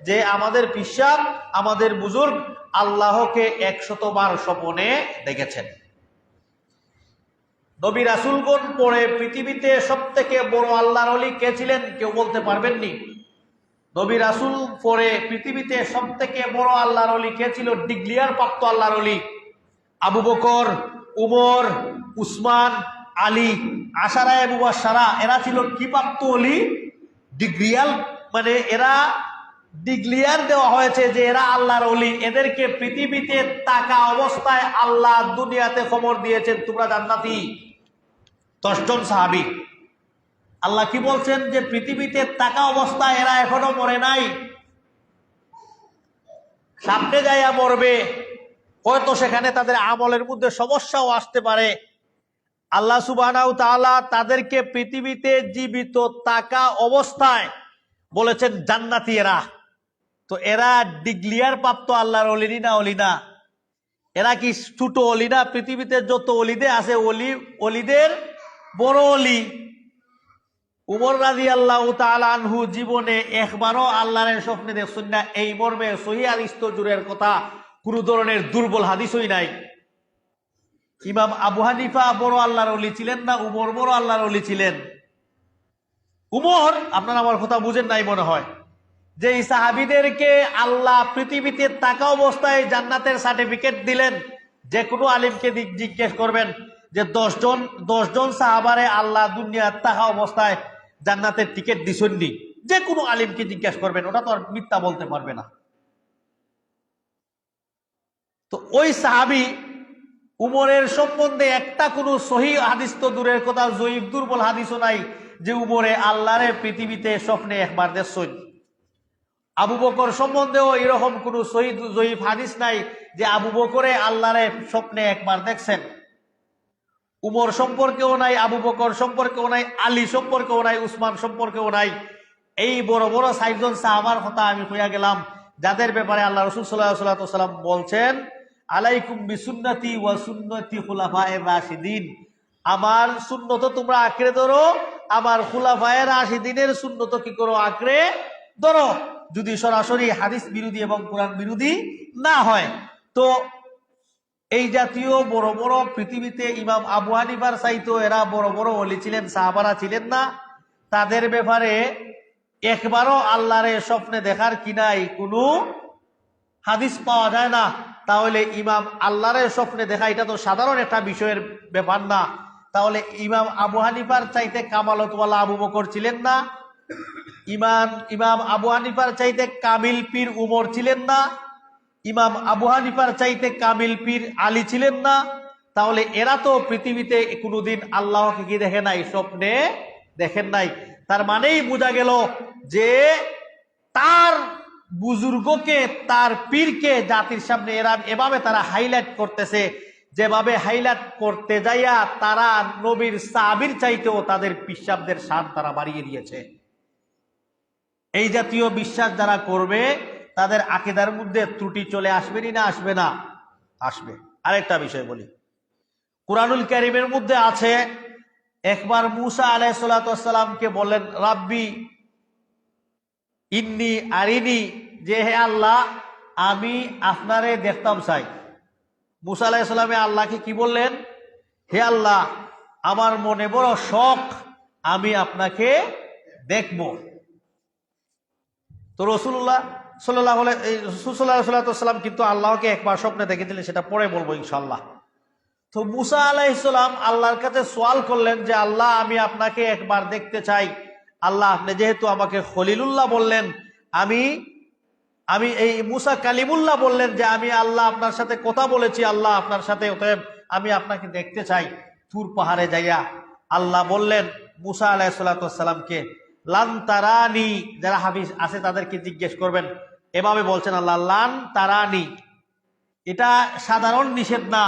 যে আমাদের পীর সাহেব, আমাদের বুজুর্গ আল্লাহকে 100 বার স্বপ্নে দেখেছেন। নবী রাসূলগণ পরে পৃথিবীতে সবথেকে বড় আল্লাহর ওলি কে ছিলেন? কেউ বলতে পারবেননি? নবী রাসূল পরে পৃথিবীতে সবথেকে বড় আল্লাহর ওলি কে ছিল? ডিগ্লিয়ার প্রাপ্ত আল্লাহর ওলি আবু বকর, উমর, উসমান, আলী, আশারায়ে মুবাশশারা। এরা ছিল কি প্রাপ্ত ওলি? ডিগ্রিয়াল, মানে এরা ডিগ্লিয়ার দেওয়া হয়েছে যে এরা আল্লাহর ওলি। এদেরকে পৃথিবীতে থাকা অবস্থায় আল্লাহ দুনিয়াতে খবর দিয়েছেন তোমরা জান্নাতি। 10 জন সাহাবী। আল্লাহ কি বলছেন? যে পৃথিবীতে থাকা অবস্থায় এরা এখনো মরে নাই, সামনে যাইয়া মরবে, হয়তো সেখানে তাদের আমলের মধ্যে সমস্যাও আসতে পারে। আল্লাহ সুবহানাহু ওয়া তাআলা তাদেরকে পৃথিবীতে জীবিত থাকা অবস্থায় বলেছেন জান্নাতি এরা। তো এরা ডিগ্লিয়ার প্রাপ্ত আল্লাহর ওলি না? ওলি না? এরা কি ছোট ওলি না? পৃথিবীতে যত ওলিদের আছে, ওলিদের বড় ওলি। উমর রাদিয়াল্লাহু তাআলা আনহু জীবনে একবারও আল্লাহর স্বপ্নে দেখছেন না। এই মর্মে সহিহ হাদিস তো দূরের কথা, কোনো ধরনের দুর্বল হাদিসই নাই। ইমাম আবু হানিফা বড় আল্লাহর ওলি ছিলেন না? উমর বড় আল্লাহর ওলি ছিলেন? উমর, আপনারা আমার কথা বুঝেন নাই মনে হয়, যে এই সাহাবীদেরকে আল্লাহ পৃথিবীতে থাকা অবস্থায় জান্নাতের সার্টিফিকেট দিলেন। যে কোনো আলিমকে জিজ্ঞেস করবেন যে 10 জন সাহাবারে আল্লাহ দুনিয়ার থাকা অবস্থায় জান্নাতের টিকিট দিছেননি, যে কোনো আলিমকে জিজ্ঞেস করবেন, ওটা তো আর মিথ্যা বলতে পারবে না। তো ওই সাহাবী উমরের সম্বন্ধে একটা কোনো সহিহ হাদিস তো দূরের কথা, জয়ীফ দুর্বল হাদিসও নাই যে উমরে আল্লাহরে পৃথিবীতে স্বপ্নে একবার দেখছেন। আবু বকর সম্বন্ধেও এরকম কোনো জয়ীফ হাদিস নাই যে আবু বকরে আল্লাহরে স্বপ্নে একবার দেখছেন। উমর সম্পর্কেও নাই, আবু বকর সম্পর্কেও নাই, আলী সম্পর্কেও নাই, উসমান সম্পর্কেও নাই। এই বড় বড় 4 জন সাহাবার কথা আমি কইয়া গেলাম, যাদের ব্যাপারে আল্লাহ রাসূল সাল্লাল্লাহু আলাইহি ওয়াসাল্লাম বলছেন, আলাইকুম বিসুন্নতি ওয়া সুন্নতি খুলাফায়ে রাশিদিন। আমার সুন্নত তোমরা আঁকড়ে ধরো, আমার খুলাফায়ে রাশিদিনের সুন্নত কি করো? আঁকড়ে ধরো যদি সরাসরি হাদিস বিরোধী এবং কোরআন বিরোধী না হয়। তো এই জাতীয় বড় বড় পৃথিবীতে ইমাম আবু হানিফার চাইতো এরা বড় বড় ওলি ছিলেন, সাহাবারা ছিলেন না? তাদের ব্যাপারে একবারও আল্লাহরে স্বপ্নে দেখার কি নাই, কোনো হাদিস পাওয়া যায় না। তাহলে ইমাম আল্লাহরে স্বপ্নে দেখা এটা তো সাধারণ একটা বিষয়ের ব্যাপার না। তাহলে ইমাম আবু হানিফার চাইতে কামালতওয়ালা আবু বকর ছিলেন না? ইমাম আবু হানিফার চাইতে কামিল পীর উমর ছিলেন না? ইমাম আবু হানিফার চাইতে কামিল পীর আলী ছিলেন না? তাহলে এরা তো পৃথিবীতে কোনোদিন আল্লাহকে কি দেখে নাই, স্বপ্নে দেখেন নাই। তার মানেই বোঝা গেল যে তার বুজুর্গকে, তার পীরকে জাতির সামনে এরা এভাবে তারা হাইলাইট করতেছে, যেভাবে হাইলাইট করতে যাইয়া তারা নবীর সাহাবীর চাইতেও তাদের পিসাবদের শান তারা বাড়িয়ে দিয়েছে। এই জাতীয় বিশ্বাস যারা করবে তাদের আকীদার মধ্যে ত্রুটি চলে আসবেনি না আসবে না? আসবে। আরেকটা বিষয় বলি, কুরআনুল কারীমের মধ্যে আছে, একবার মূসা আলাইহিস সালাতু ওয়াস সালামকে বললেন, রাব্বি ইন্নী আরিনি, যে হে আল্লাহ আমি আপনারে দেখতাম চাই। মূসা আলাইহিস সালামে আল্লাহকে কি বললেন? হে আল্লাহ আমার মনে বড় শখ, আমি আপনাকে দেখব। তো রাসূলুল্লাহ সাল্লাল্লাহু আলাইহি ওয়াসাল্লাম কিন্তু আল্লাহকে একবার স্বপ্নে দেখেছিলেন, সেটা পরে বলবো ইনশাআল্লাহ। তো মূসা আলাইহিস সালাম আল্লাহর কাছে সওয়াল করলেন যে আল্লাহ আমি আপনাকে একবার দেখতে চাই। আল্লাহ আপনি যেহেতু আমাকে খলিলুল্লাহ বললেন, আমি এই মূসা কালিমুল্লাহ বললেন যে আমি আল্লাহ আপনার সাথে কথা বলেছি, আল্লাহ আপনার সাথে, অতএব আমি আপনাকে দেখতে চাই। তুর পাহাড়ে যাইয়া আল্লাহ বললেন মূসা আলাইহিস সালামকে, লান তারানি, যারা হাফিজ আছে তাদেরকে জিজ্ঞেস করবেন, এভাবে বলছেন আল্লাহ, লান তারানি। এটা সাধারণ নিষেধ না,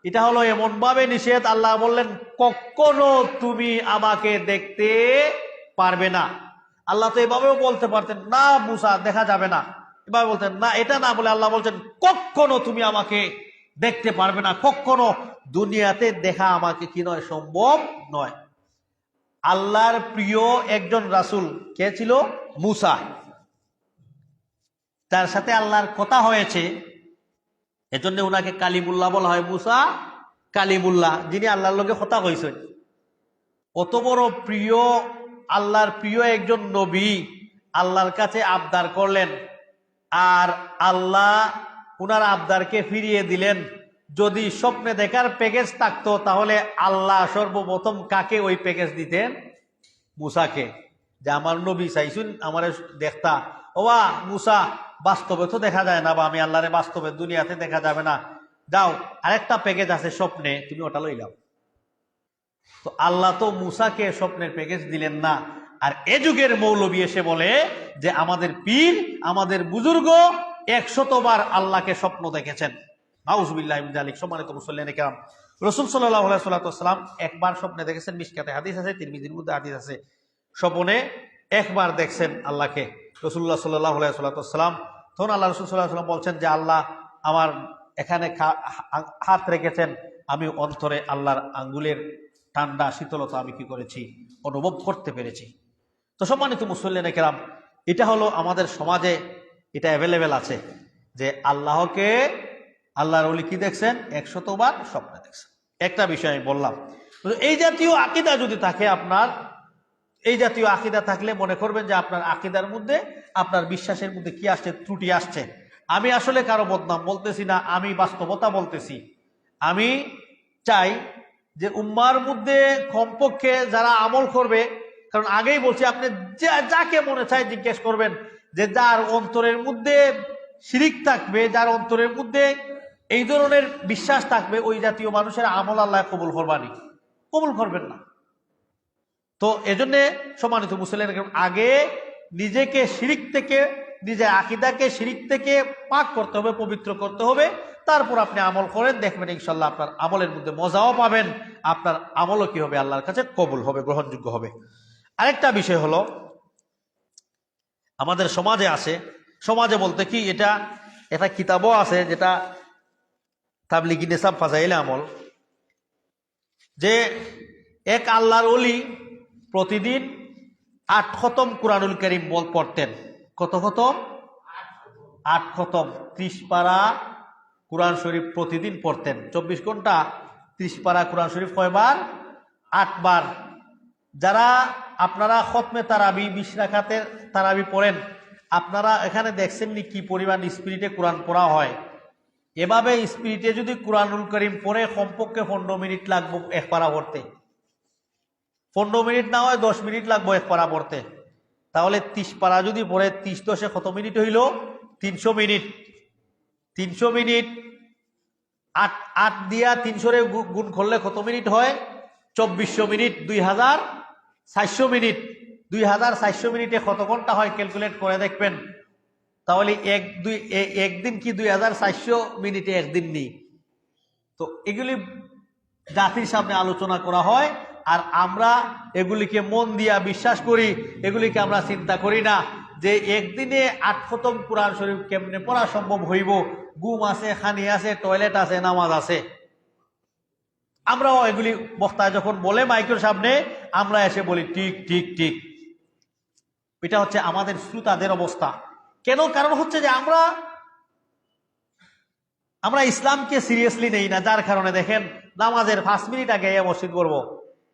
এটা হলো এমন ভাবে নিষেধ। আল্লাহ বললেন কখনো তুমি আমাকে দেখতে পারবে না। আল্লাহ তো এভাবেও বলতে পারতেন, না মূসা দেখা যাবে না, এভাবে বলতেন না, এটা না বলে আল্লাহ বলছেন কখনো তুমি আমাকে দেখতে পারবে না, কখনো দুনিয়াতে দেখা আমাকে কি নয়, সম্ভব নয়। আল্লাহর প্রিয় একজন রাসূল কে ছিল? মূসা। তার সাথে আল্লাহর কথা হয়েছে, এজন্য উনাকে কালিমুল্লাহ বলা হয়, মূসা কালিমুল্লাহ, যিনি আল্লাহর লগে কথা কইছেন। কত বড় প্রিয়, আল্লাহর প্রিয় একজন নবী আল্লাহর কাছে আবদার করলেন, আর আল্লাহ উনার আবদারকে ফিরিয়ে দিলেন। যদি স্বপ্নে দেখার প্যাকেজ থাকতো তাহলে আল্লাহ সর্বপ্রথম কাকে ওই প্যাকেজ দিতেন? মূসাকে, যে আমার নবী চাইছুন আমারে দেখতা। ওয়া মূসা বাস্তবে তো দেখা যায় না, বা আমি আল্লাহরে বাস্তবে দুনিয়াতে দেখা যাবে না, যাও আরেকটা প্যাকেজ আছে স্বপ্নে, তুমি ওটা লইলাম। তো আল্লাহ তো মূসাকে স্বপ্নের প্যাকেজ দিলেন না। আর এ যুগের মৌলবী এসে বলে যে আমাদের পীর, আমাদের বুজুর্গ 100 বার আল্লাহকে স্বপ্ন দেখেছেন। নাউজুবিল্লাহি মিন যালিক। সম্মানিত মুসল্লিয়ানে কেরাম, রাসূল সাল্লাল্লাহু আলাইহি ওয়াসাল্লাম একবার স্বপ্নে দেখেছেন, মিশকাতে হাদিস আছে, তিরমিজির মধ্যে হাদিস আছে, স্বপ্নে একবার দেখছেন আল্লাহকে রাসূলুল্লাহ সাল্লাল্লাহু আলাইহি ওয়াসাল্লাম। তখন আল্লাহ রাসূল সাল্লাল্লাহু আলাইহি ওয়াসাল্লাম বলছেন যে আল্লাহ আমার এখানে হাত রেখেছেন, আমি অন্তরে আল্লাহর আঙ্গুলের ঠান্ডা শীতলতা আমি কি করেছি, অনুভব করতে পেরেছি। তো সম্মানিত মুসল্লিয়ানে কেরাম, এটা হলো আমাদের সমাজে এটা অ্যাভেলেবেল আছে যে আল্লাহকে, আল্লাহর ওলি কি দেখছেন, 100 বার স্বপ্নে দেখছেন। একটা বিষয় আমি বললাম, এই জাতীয় আকীদা যদি থাকে আপনার, এই জাতীয় আকীদা থাকলে মনে করবেন যে আপনার আকীদার মধ্যে, আপনার বিশ্বাসের মধ্যে কি আসছে, ত্রুটি আসছে। আমি আসলে কারো বদনাম বলতেছি না, আমি বাস্তবতা বলতেছি। আমি চাই যে উম্মার মধ্যে কমপক্ষে যারা আমল করবে, কারণ আগেই বলছি আপনি যাকে মনে চায় জিজ্ঞেস করবেন, যে যার অন্তরের মধ্যে শিরিক থাকবে, যার অন্তরের মধ্যে এই ধরনের বিশ্বাস থাকবে, ওই জাতীয় মানুষের আমল আল্লাহ কবুল করবানি, কবুল করবেন না। তো এজন্য সম্মানিত মুসলিম, আগে নিজেকে শিরিক থেকে, নিজের আকীদাকে শিরিক থেকে পাক করতে হবে, পবিত্র করতে হবে, তারপর আপনি আমল করেন, দেখবেন ইনশাল্লাহ আপনার আমলের মধ্যে মজাও পাবেন, আপনার আমলও কি হবে, আল্লাহর কাছে কবুল হবে, গ্রহণযোগ্য হবে। আরেকটা বিষয় হলো, আমাদের সমাজে আছে, সমাজে বলতে কি, এটা একটা কিতাবও আছে যেটা তাবলিগি নিসাব ফাজাইলে আমল, যে এক আল্লাহর ওলি প্রতিদিন 8 খতম কুরআনুল কারীম পড়তেন। কত খতম? 8 খতম। 30 পারা কোরআন শরীফ প্রতিদিন পড়তেন। 24 ঘন্টা 30 পারা কোরআন শরীফ কয়বার? 8 বার। যারা আপনারা খতমে তারাবি 20 রাকাতের তারাবি পড়েন, আপনারা এখানে দেখছেননি কি পরিমাণ স্পিরিটে কোরআন পড়া হয়। এভাবে স্পিরিটে যদি কোরআনুল করিম পড়ে কমপক্ষে 15 মিনিট লাগবে এক পারা পড়তে। 15 মিনিট না হয় 10 মিনিট লাগবে এক পারা পড়তে। তাহলে 30 পারা যদি পড়ে 30 10 কত মিনিট হইল? 300 মিনিট। 300 মিনিট 8 দিয়া 300 রে গুণ করলে কত মিনিট হয়? 2400 মিনিট। 2400 মিনিট। 2400 মিনিটে কত ঘন্টা হয় ক্যালকুলেট করে দেখবেন। তাহলে একদিন কি 2400 মিনিটে একদিন নেই? তো এগুলি জাতির সামনে আলোচনা করা হয়, আর আমরা এগুলিকে মন দিয়া বিশ্বাস করি, এগুলিকে আমরা চিন্তা করি না যে একদিনে 8 খতম কোরআন শরীফ কেমনে পড়া সম্ভব হইব। ঘুম আছে, খানি আছে, টয়লেট আছে, নামাজ আছে। আমরাও এগুলি বক্তা যখন বলে মাইকের সামনে, আমরা এসে বলি ঠিক ঠিক ঠিক। এটা হচ্ছে আমাদের শ্রোতাদের অবস্থা। কেন? কারণ হচ্ছে যে আমরা ইসলামকে সিরিয়াসলি নেই না, যার কারণে দেখেন নামাজের 5 মিনিট আগে মসজিদ করবো,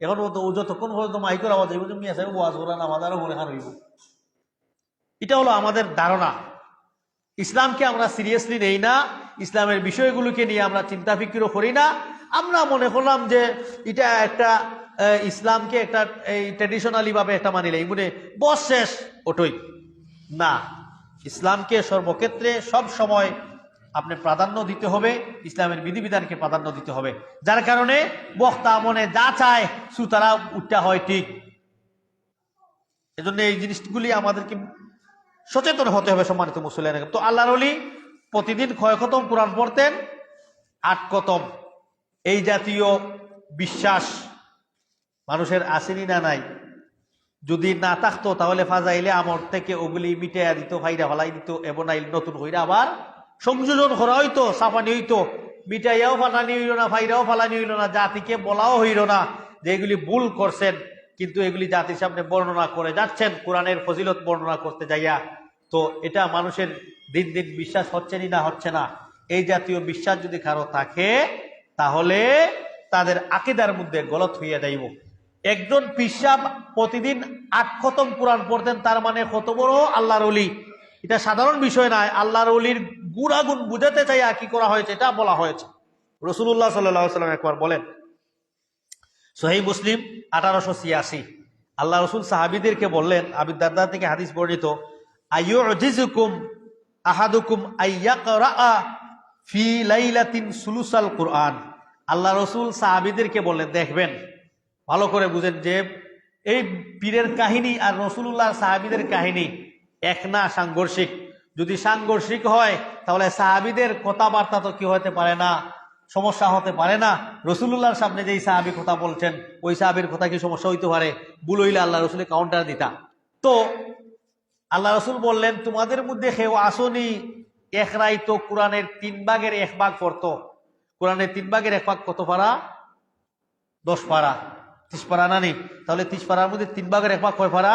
এখন যতক্ষণ পর্যন্ত মাইকের আওয়াজ হইব তুমি আছে ওয়াজ করা নামাজ আরো ঘরে খান হইব। এটা হলো আমাদের ধারণা। ইসলামকে আমরা সিরিয়াসলি নেই না, ইসলামের বিষয়গুলোকে নিয়ে আমরা চিন্তা ফিকিরও করি না। আমরা মনে করলাম যে এটা একটা ইসলামকে একটা এই ট্র্যাডিশনালি ভাবে একটা মানিলে মনে বস শেষ ওটই না। ইসলামকে সর্বক্ষেত্রে সব সময় আপনি প্রাধান্য দিতে হবে, ইসলামের বিধিবিধানকে প্রাধান্য দিতে হবে। যার কারণে বক্তা মনে যা চায় শ্রোতারা উঠতে হয় ঠিক। এজন্য এই জিনিসগুলি আমাদেরকে সচেতন হতে হবে সম্মানিত মুসলিম। তো আল্লাহর ওলি প্রতিদিন কয় খতম কোরআন পড়তেন? 8 খতম। এই জাতীয় বিশ্বাস মানুষের আসেনি না নাই? যদি না থাকতো তাহলে ফাজাইলে আমর থেকে ওগুলি মিটাইয়া দিত, ফাইরা ফলাই দিত, এবং নতুন হইরা আবার সংযোজন করা হইতো, সাফানি হইতো। মিটাইয়াও ফালানি হইল না, ফাইরাও ফালানি হইল না, জাতিকে বলাও হইল না যে এগুলি ভুল করছেন, কিন্তু এগুলি জাতির সামনে বর্ণনা করে যাচ্ছেন কোরআনের ফজিলত বর্ণনা করতে যাইয়া। তো এটা মানুষের দিন দিন বিশ্বাস হচ্ছেনই না, হচ্ছে না। এই জাতীয় বিশ্বাস যদি কারো থাকে তাহলে তাদের আকীদার মধ্যে গলত হইয়া যাইব। একজন পীর সাহেব প্রতিদিন 8 খতম কোরআন পড়তেন, তার মানে কত বড় আল্লাহর ওলি। এটা সাধারণ বিষয় নয়। আল্লাহর ওলির গুণাগুণ বুঝাতে চাইয়া কি করা হয়েছে এটা বলা হয়েছে। রাসূলুল্লাহ সাল্লাল্লাহু আলাইহি ওয়াসাল্লাম একবার বলেন, সহিহ মুসলিম 1886, আল্লাহ রসুল সাহাবীদেরকে বললেন, আবু দারদা থেকে হাদিস বর্ণিত, আইয়ুজিজুকুম আহাদুকুম আইয়াকরা ফি লাইলাতিন সুলুসাল কুরআন। আল্লাহ রসুল সাহাবীদেরকে বললেন, দেখবেন ভালো করে বুঝেন যে এই পীরের কাহিনী আর রাসূলুল্লাহ সাহাবীদের কাহিনী এক না, সাংঘর্ষিক। যদি সাংঘর্ষিক হয় তাহলে সাহাবীদের কথাবার্তা তো কি হতে পারে না, সমস্যা হতে পারে না। রাসূলুল্লাহর সামনে যেই সাহাবী কথা বলছেন ওই সাহাবীর কথা কি সমস্যা হইতে পারে? ভুল হইলে আল্লাহ রসুলের কাউন্টার দিতা। তো আল্লাহ রসুল বললেন, তোমাদের মধ্যে কেউ আসনি এক রাই তো কোরআনের 3 ভাগের 1 ভাগ পড়তো। কোরআনের 3 ভাগের 1 ভাগ কত পারা? 10 পারা। 30 পারা নানি? তাহলে 30 পারার মধ্যে 3 ভাগের 1 ভাগ কয় পারা?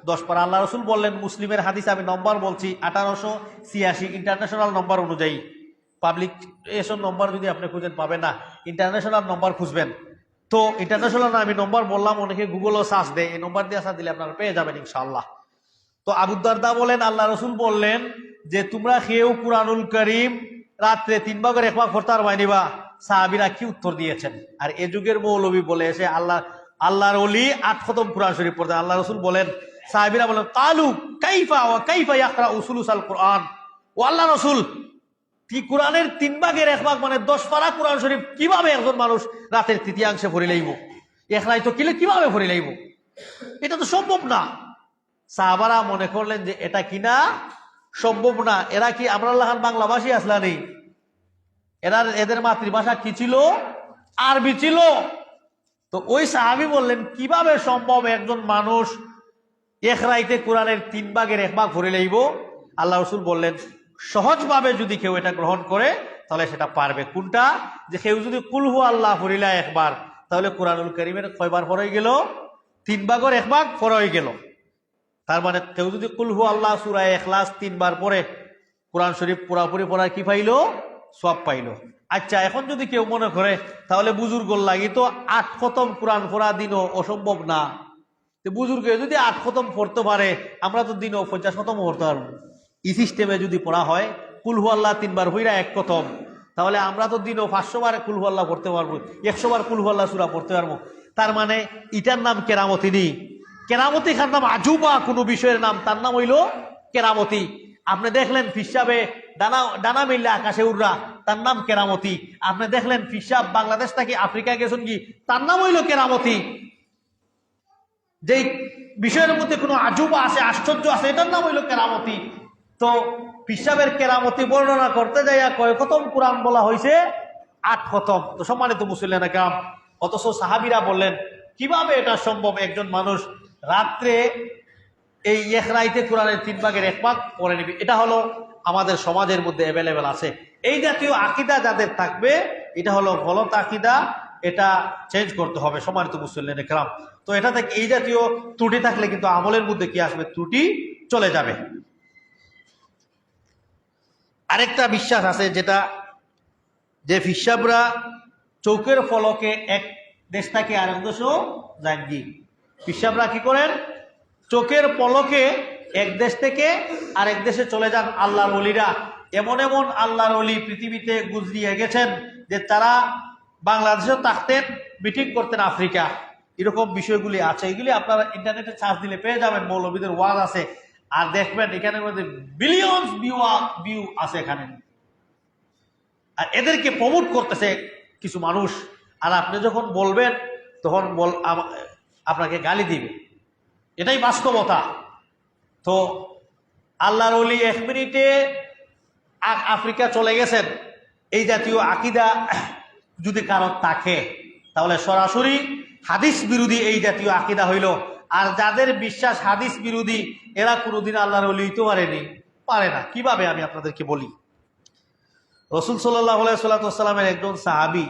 10 পারা। আল্লাহ রসুল বললেন, মুসলিমের হাদিস, আমি নম্বর বলছি 1886 ইন্টারন্যাশনাল নম্বর অনুযায়ী। পাবলিক এসব নম্বর যদি আপনি খুঁজেন পাবেন না, ইন্টারন্যাশনাল নম্বর খুঁজবেন। তো ইন্টারন্যাশনাল আমি নম্বর বললাম, অনেকে গুগলও সার্চ দেয়, এই নম্বর দিয়ে সার্চ দিলে আপনারা পেয়ে যাবেন ইনশাআল্লাহ। তো আবু দারদা বলেন, আল্লাহ রসুল বললেন যে তোমরা কেউ কুরআনুল কারীম রাত্রে 3 ভাগের 1 ভাগ পড়তে পারবা? সাহাবীরা কি উত্তর দিয়েছেন? আর এ যুগের মৌলবী বলে এসে আল্লাহর ওলি 8 খতম কোরআন শরীফ পড়তেন। আল্লাহ রসুল বলেন, সাহাবীরা বলেন, কালু কাইফা ওয়া কাইফা ইয়াকরা উসুলুসাল কুরআন। ও আল্লাহ রসুল, কি কোরআনের 3 ভাগের 1 ভাগ মানে 10 পারা কোরআন শরীফ কিভাবে একজন মানুষ রাতের তৃতীয়াংশে পড়ে লইব? একলাই তো কিভাবে পড়ে লইব? এটা তো সম্ভব না। সাহাবারা মনে করলেন যে এটা কিনা সম্ভব না। এরা কি আমরা বাংলাভাষী আসলানি? এদের মাতৃভাষা কি ছিল? আরবি ছিল। তো ওই সাহাবী বললেন, কিভাবে সম্ভব একজন মানুষ এক রাইতে কোরআনের 3 ভাগের 1 ভাগ পড়ে লইব? আল্লাহ রসুল বললেন, সহজভাবে যদি কেউ এটা গ্রহণ করে তাহলে সেটা পারবে। কোনটা? যে কেউ যদি কুল হু আল্লাহ পড়িলা একবার, তাহলে কোরআনুল কারীমের কয়বার পড়ে গেল? 3 ভাগের 1 ভাগ পড়ে গেল। তার মানে কেউ যদি কুল হু আল্লাহ সূরা ইখলাস 3 বার পড়ে কোরআন শরীফ পুরাপুরি পড়ার কি পাইলো? সওয়াব পাইলো। আচ্ছা, এখন যদি কেউ মনে করে তাহলে বুজুর্গর লাগি তো 8 খতম কোরআন পড়া দিনও অসম্ভব না, বুজুর্গে যদি 8 খতম পড়তে পারে আমরা তো দিনও 50 খতম পড়তে পারবো। এই সিস্টেমে যদি পড়া হয় কুল হু আল্লাহ 3 বার হইরা 1 খতম, তাহলে আমরা তো দিনও 500 বার কুল হু আল্লাহ পড়তে পারবো, 100 বার কুল হু আল্লাহ সূরা পড়তে পারবো। তার মানে এটার নাম কেরামতি নেই। কেরামতি খার নাম আজুবা কোনো বিষয়ের নাম, তার নাম হইল কেরামতি। আপনি দেখলেন ফিসাবে ডানা মিললে আকাশে উড়রা, তার নাম কেরামতি। আপনি দেখলেন ফিসাব বাংলাদেশ থেকে আফ্রিকা গেছেন কি, তার নাম হইল কেরামতি। যে বিষয়ের মধ্যে কোনো আজুবা আছে, আশ্চর্য আছে, এটার নাম হইল কেরামতি। তো ফিসাবের কেরামতি বর্ণনা করতে যাইয়া কয় খতম কোরআন বলা হয়েছে? 8 খতম। তো সম্মানিত মুসলিম কাম, অথচ সাহাবীরা বললেন কিভাবে এটা সম্ভব? একজন মানুষ রাত্রে এই এক রাইতে কোরআনের 3 ভাগের 1 ভাগ পড়ে নেবে। এটা হলো আমাদের সমাজের মধ্যে অ্যাভেলেবেল আছে। এই জাতীয় আকীদা যাদের থাকবে, এটা হলো গলত আকীদা, এটা চেঞ্জ করতে হবে সম্মানিত মুসলিম کرام। তো এটা থেকে এই জাতীয় ত্রুটি থাকলে কিন্তু আমলের মধ্যে কি আসবে? ত্রুটি চলে যাবে। আরেকটা বিশ্বাস আছে যেটা, যে ফিসাবরা চৌকের ফলকে এক দেশ থেকে আরেক দেশেও যানগি। ফিসাবরা কি করেন? চোখের পলকে এক দেশ থেকে আরেক দেশে চলে যান আল্লাহর ওলিরা। এমন এমন আল্লাহর ওলি পৃথিবীতে গুজরিয়ে গেছেন যে তারা বাংলাদেশেও থাকতেন, মিটিং করতেন আফ্রিকা। এরকম বিষয়গুলি আছে, এগুলি আপনারা ইন্টারনেটে সার্চ দিলে পেয়ে যাবেন। মৌলবীদের ওয়াজ আছে, আর দেখবেন এখানের মধ্যে বিলিয়নস ভিউ আছে এখানে। আর এদেরকে প্রমোট করতেছে কিছু মানুষ। আর আপনি যখন বলবেন তখন আপনাকে গালি দিবে, এটাই বাস্তবতা। তো আল্লাহর ওলি 1 মিনিটে আফ্রিকা চলে গেছেন, এই জাতীয় আকীদা যদি কারো থাকে তাহলে সরাসরি হাদিস বিরোধী এই জাতীয় আকীদা হইল। আর যাদের বিশ্বাস হাদিস বিরোধী, এরা কোনোদিন আল্লাহর ওলি হইতে পারে না। কিভাবে আমি আপনাদেরকে বলি। রাসূল সাল্লাল্লাহু আলাইহি ওয়াসাল্লামের একজন সাহাবী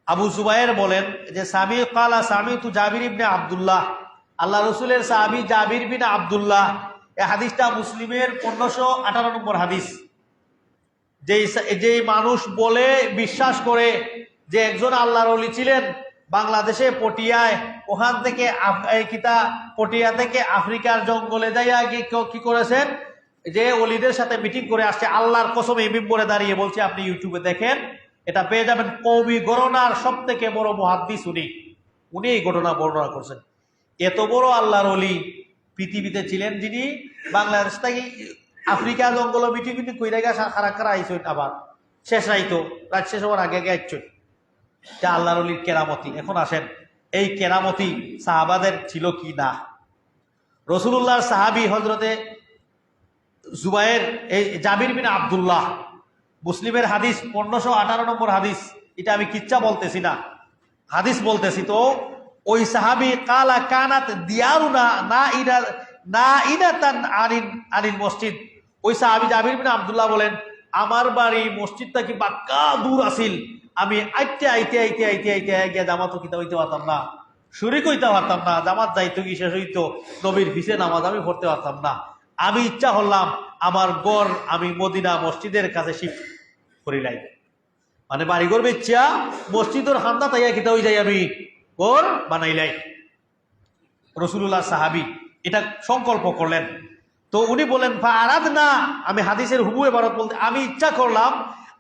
আবু যুবায়ের বলেন যে সামি'তু জাবির ইবনে আব্দুল্লাহ, আল্লাহ রসুলের সাহাবী জাবির বিন আব্দুল্লাহ। এই হাদিসটা মুসলিমের 1518 নম্বর হাদিস। যেই মানুষ বলে বিশ্বাস করে যে একজন আল্লাহর ওলি ছিলেন বাংলাদেশে পটিয়ায়, ওখান থেকে পটিয়া থেকে আফ্রিকার জঙ্গলে যাইয়া কি করেছেন, যে ওলিদের সাথে মিটিং করে আসছে। আল্লাহর কসম এই মিম্বরে দাঁড়িয়ে বলছে, আপনি ইউটিউবে দেখেন, এটা পেয়ে যাবেন। কওমি গণনার সব থেকে বড় মুহাদ্দিস উনি এই ঘটনা বর্ণনা করছেন। এত বড় আল্লাহর ওলি পৃথিবীতে ছিলেন, যিনি বাংলাদেশ থেকে আফ্রিকা জঙ্গল মিটিং কইরা গেছে, খারা আইসেন, আবার শেষ রাইতো, রাত শেষ হওয়ার আগে আইসেন। এটা আল্লাহর ওলির কেরামতি। এখন আসেন, এই কেরামতি সাহাবাদের ছিল কি না? রাসূলুল্লাহর সাহাবী হযরতে জুবায়ের, এই জাবির বিন আব্দুল্লাহ, মুসলিমের হাদিস 1518 নম্বর হাদিস। এটা আমি কিচ্ছা বলতেছি না, হাদিস বলতেছি। তো ওই সাহাবী কালা কানাত দিয়ারুনা না ইনাতান আনিল মসজিদ। ওই সাহাবী জাবির বিন আব্দুল্লাহ বলেন, আমার বাড়ি মসজিদটা কি বাক্কা দূর আছিল। আমি আইতে জামাতও কিতা হইতে পারতাম না, শরীক হইতে পারতাম না, জামাত যাইতো কি শেষ হইতো, নবীর পিছে নামাজ আমি পড়তে পারতাম না। আমি ইচ্ছা হলাম আমার গড় আমি মদিনা মসজিদের কাছে শিফট করিলাই, মানে বাড়িঘর বেচ্ছা মসজিদের হান্দা তাইয়া কিতা হয়ে যাই আমি গড় বানাইলাই। রাসূলুল্লাহ সাহাবী এটা সংকল্প করলেন। তো উনি বলেন ফারাদ না, আমি হাদিসের হুবু ইবারত বলতে, আমি ইচ্ছা করলাম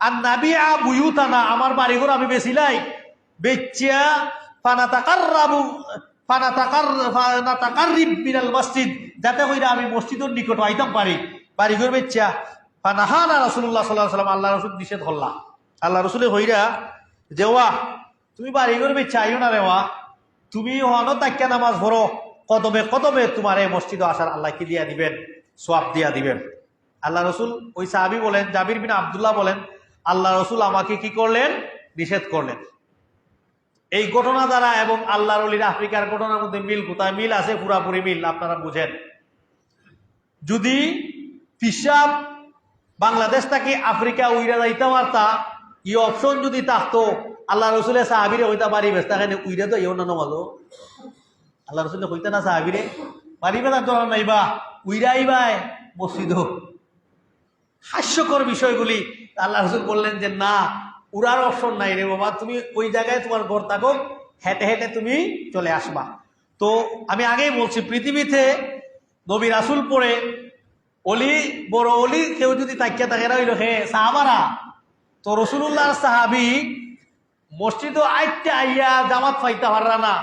আর নাবিয়া বুয়ুতানা, আমার বাড়িঘর আমি বেচিলাই, বেচ্চা ফানাতাকাররিব মিনাল মসজিদ, যাতে কইরা আমি মসজিদের নিকট আইতাম পারি, বাড়িঘর বেচ্চা। ফানাহানা রাসূলুল্লাহ সাল্লাল্লাহু আলাইহি ওয়াসাল্লাম, আল্লাহ রাসূল নিষেধ হল্লা। আল্লাহ রাসূলে হইরা যেওয়া তুমি বাড়িঘর বেচ্চা আইও না রেওয়া, তুমি হনো তাক্কা নামাজ পড়ো, কদমে কদমে তোমার এই মসজিদে আসার আল্লাহ কি দিয়া দিবেন? সওয়াব দিয়া দিবেন। আল্লাহ রসুল, ওই সাহাবী বলেন, জাবির বিন আব্দুল্লাহ বলেন, আল্লাহ রসুল আমাকে কি করলেন? নিষেধ করলেন। এই ঘটনা দ্বারা এবং আল্লাহর ওলির আফ্রিকার ঘটনার মধ্যে মিল কোথায়? মিল আছে, পুরাপুরি মিল, আপনারা বুঝেন। যদি পিসাব বাংলাদেশ থেকে আফ্রিকা উইরা যাইতে পারতা, এই অপশন যদি থাকতো, আল্লাহ রসুলের সাহাবিরে হইতে পারি বেস্তা খানে উইরা তো ইও না নমাজো, আল্লাহ রসুলের হইতে না সাহাবিরে বাড়ি বেড়ার দরকার নাইবা উইরাইবাই মসজিদ। হাস্যকর বিষয়গুলি আল্লাহ রাসূল বললেন যে না, উড়ার অপশন নাই রে বাবা, তুমি ওই জায়গায় তোমার ঘর থাকো, হেঁটে হেঁটে তুমি চলে আসবা। তো আমি আগেই বলছি, পৃথিবীতে নবী রাসূল পড়ে অলি বড় অলি কেউ যদি তাকিয়া থাকে হইল হে সাহাবারা, তো রসুল্লাহর সাহাবি মসজিদ আইতে আইয়া জামাত পাইতে পাররা না,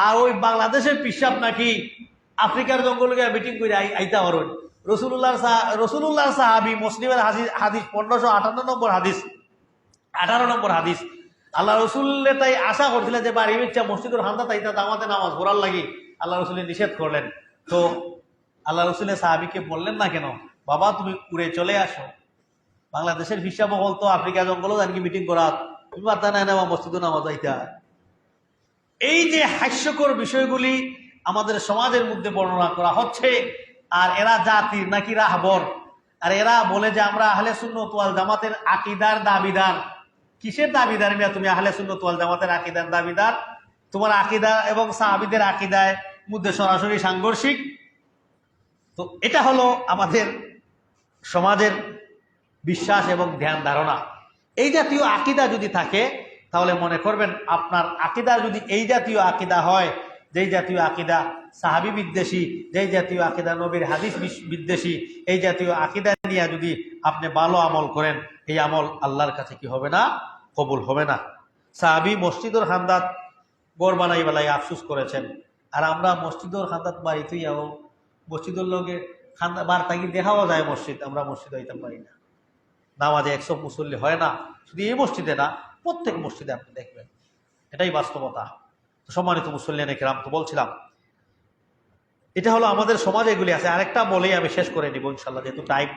আর ওই বাংলাদেশের পিসাব নাকি আফ্রিকার জঙ্গল গিয়ে মিটিং করে আইতা পারেন। রসুল্লাহর সাহাবি মুসলিমের হাদিস 1558 নম্বর হাদিস, 18 নম্বর হাদিস, আল্লাহ রসুল্লে তাই আশা করছিলেন যে বাড়ি ইচ্ছা মসজিদের হান্দা তাইতা জামাতে নামাজ পড়ার লাগি আল্লাহ রসুলের নিষেধ করলেন। তো আল্লাহ রসুলের সাহাবিকে বললেন না কেন, বাবা তুমি উড়ে চলে আসো, বাংলাদেশের ভিসা বহল তো আফ্রিকা জঙ্গলও জানকি মিটিং করা, তুমি বার্তা নাই নেওয়া মসজিদে নামাজ আইতা। এই যে হাস্যকর বিষয়গুলি আমাদের সমাজের মধ্যে বর্ণনা করা হচ্ছে, আর এরা জাতির নাকি রাহবর, আর এরা বলে যে আমরা আহলে সুন্নাত ওয়াল জামাতের আকীদার দাবিদার। কিসের দাবিদার মিয়া তুমি আহলে সুন্নাত ওয়াল জামাতের আকীদার দাবিদার? তোমার আকীদা এবং সাহাবীদের আকীদায় মধ্যে সরাসরি সাংঘর্ষিক। তো এটা হলো আমাদের সমাজের বিশ্বাস এবং ধ্যান ধারণা। এই জাতীয় আকীদা যদি থাকে তাহলে মনে করবেন আপনার আকীদা যদি এই জাতীয় আকীদা হয়, যেই জাতীয় আকীদা সাহাবী বিদ্বেষী, যেই জাতীয় আকীদা নবীর হাদিস বিদ্বেষী, এই জাতীয় আকীদা নিয়ে যদি আপনি ভালো আমল করেন, এই আমল আল্লাহর কাছে কি হবে না? কবুল হবে না। সাহাবী মসজিদের হান্দাত গড় বানাই বেলায় আফসুস করেছেন, আর আমরা মসজিদের হান্দাত বাড়িতেই যাবো, মসজিদের লোকে খান্দা বার থাকি দেখাও যায় মসজিদ, আমরা মসজিদ হইতে পারি না, নামাজে 100 মুসল্লি হয় না। শুধু এই মসজিদে না, প্রত্যেক মসজিদে আপনি দেখবেন, এটাই বাস্তবতা। সম্মানিত মুসল্লিয়ানে কেরাম, তো বলছিলাম এটা হলো আমাদের সমাজে এগুলি আছে। আরেকটা বলেই আমি শেষ করে নিব ইনশাল্লাহ, যেহেতু টাইম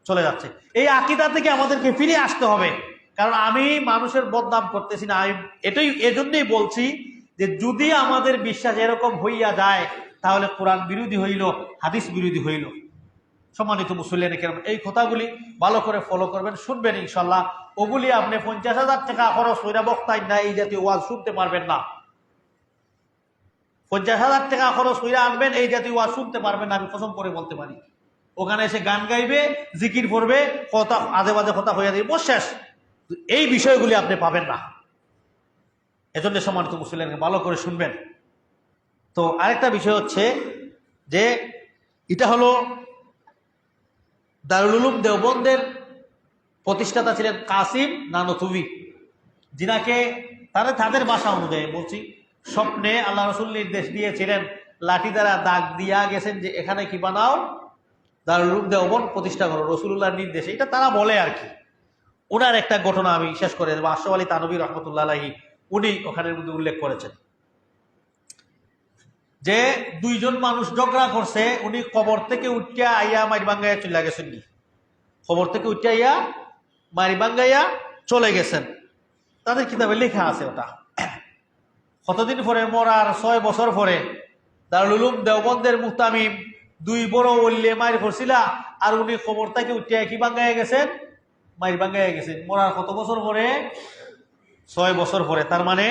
চলে যাচ্ছে। এই আকীদা থেকে আমাদেরকে ফিরে আসতে হবে, কারণ আমি মানুষের বদনাম করতেছি না, আমি এটাই এজন্যই বলছি যে যদি আমাদের বিশ্বাস এরকম হইয়া যায় তাহলে কোরআন বিরোধী হইল, হাদিস বিরোধী হইল। সম্মানিত মুসল্লিয়ানে কেরাম, এই কথাগুলি ভালো করে ফলো করবেন, শুনবেন ইনশাল্লাহ। ওগুলি আপনি 50,000 টাকা খরচ হইরা বক্তায় না এই জাতীয় ওয়াজ শুনতে পারবেন না। 50,000 টাকা খরচ হইরা আনবেন, এই জাতীয় ওয়াজ শুনতে পারবেন না, আমি কসম করে বলতে পারি। ওখানে এসে গান গাইবে, জিকির করবে, কথা আজে বাজে কথা হইয়া দিবে, শেষ। এই বিষয়গুলি আপনি পাবেন না। এজন্য সম্মানিত মুসল্লিয়ানকে ভালো করে শুনবেন। তো আরেকটা বিষয় হচ্ছে যে এটা হলো দারুল উলুম দেওবন্দের প্রতিষ্ঠাতা ছিলেন কাসিম নানতুবি, যিনাকে তাদের ভাষা অনুযায়ী বলছি, স্বপ্নে আল্লাহ রসুল নির্দেশ দিয়েছিলেন, লাঠি দ্বারা দাগ দিয়া গেছেন যে এখানে কি বানাও, দারুল উলুম দেওবন্দ প্রতিষ্ঠা করো, রসুল্লাহর নির্দেশে। এটা তারা বলে আর কি। ওনার একটা ঘটনা আমি শেষ করে দেবো। আশরাফ আলী থানভী রহমতুল্লাহ আলাইহি উনি ওখানের মধ্যে উল্লেখ করেছেন যে 2 জন মানুষ ঝগড়া করছে, উনি কবর থেকে উঠিয়া আইয়া মাইরবাঙ্গাইয়া চলে গেছেন। কি খবর থেকে উঠিয়া আইয়া মাইরবাঙ্গাইয়া চলে গেছেন, তাদের কিতাবে লেখা আছে। ওটা কতদিন পরে, মরার 6 বছর পরে দারুল উলুম দেওবন্দের মুহতামিম 2 বড় ওলিয়ে মাইর করছিলা, আর উনি খবর থেকে উঠিয়া কি বাঙ্গাইয়া গেছেন, মাইরবাঙ্গাইয়া গেছেন। মরার কত বছর পরে? 6 বছর পরে। তার মানে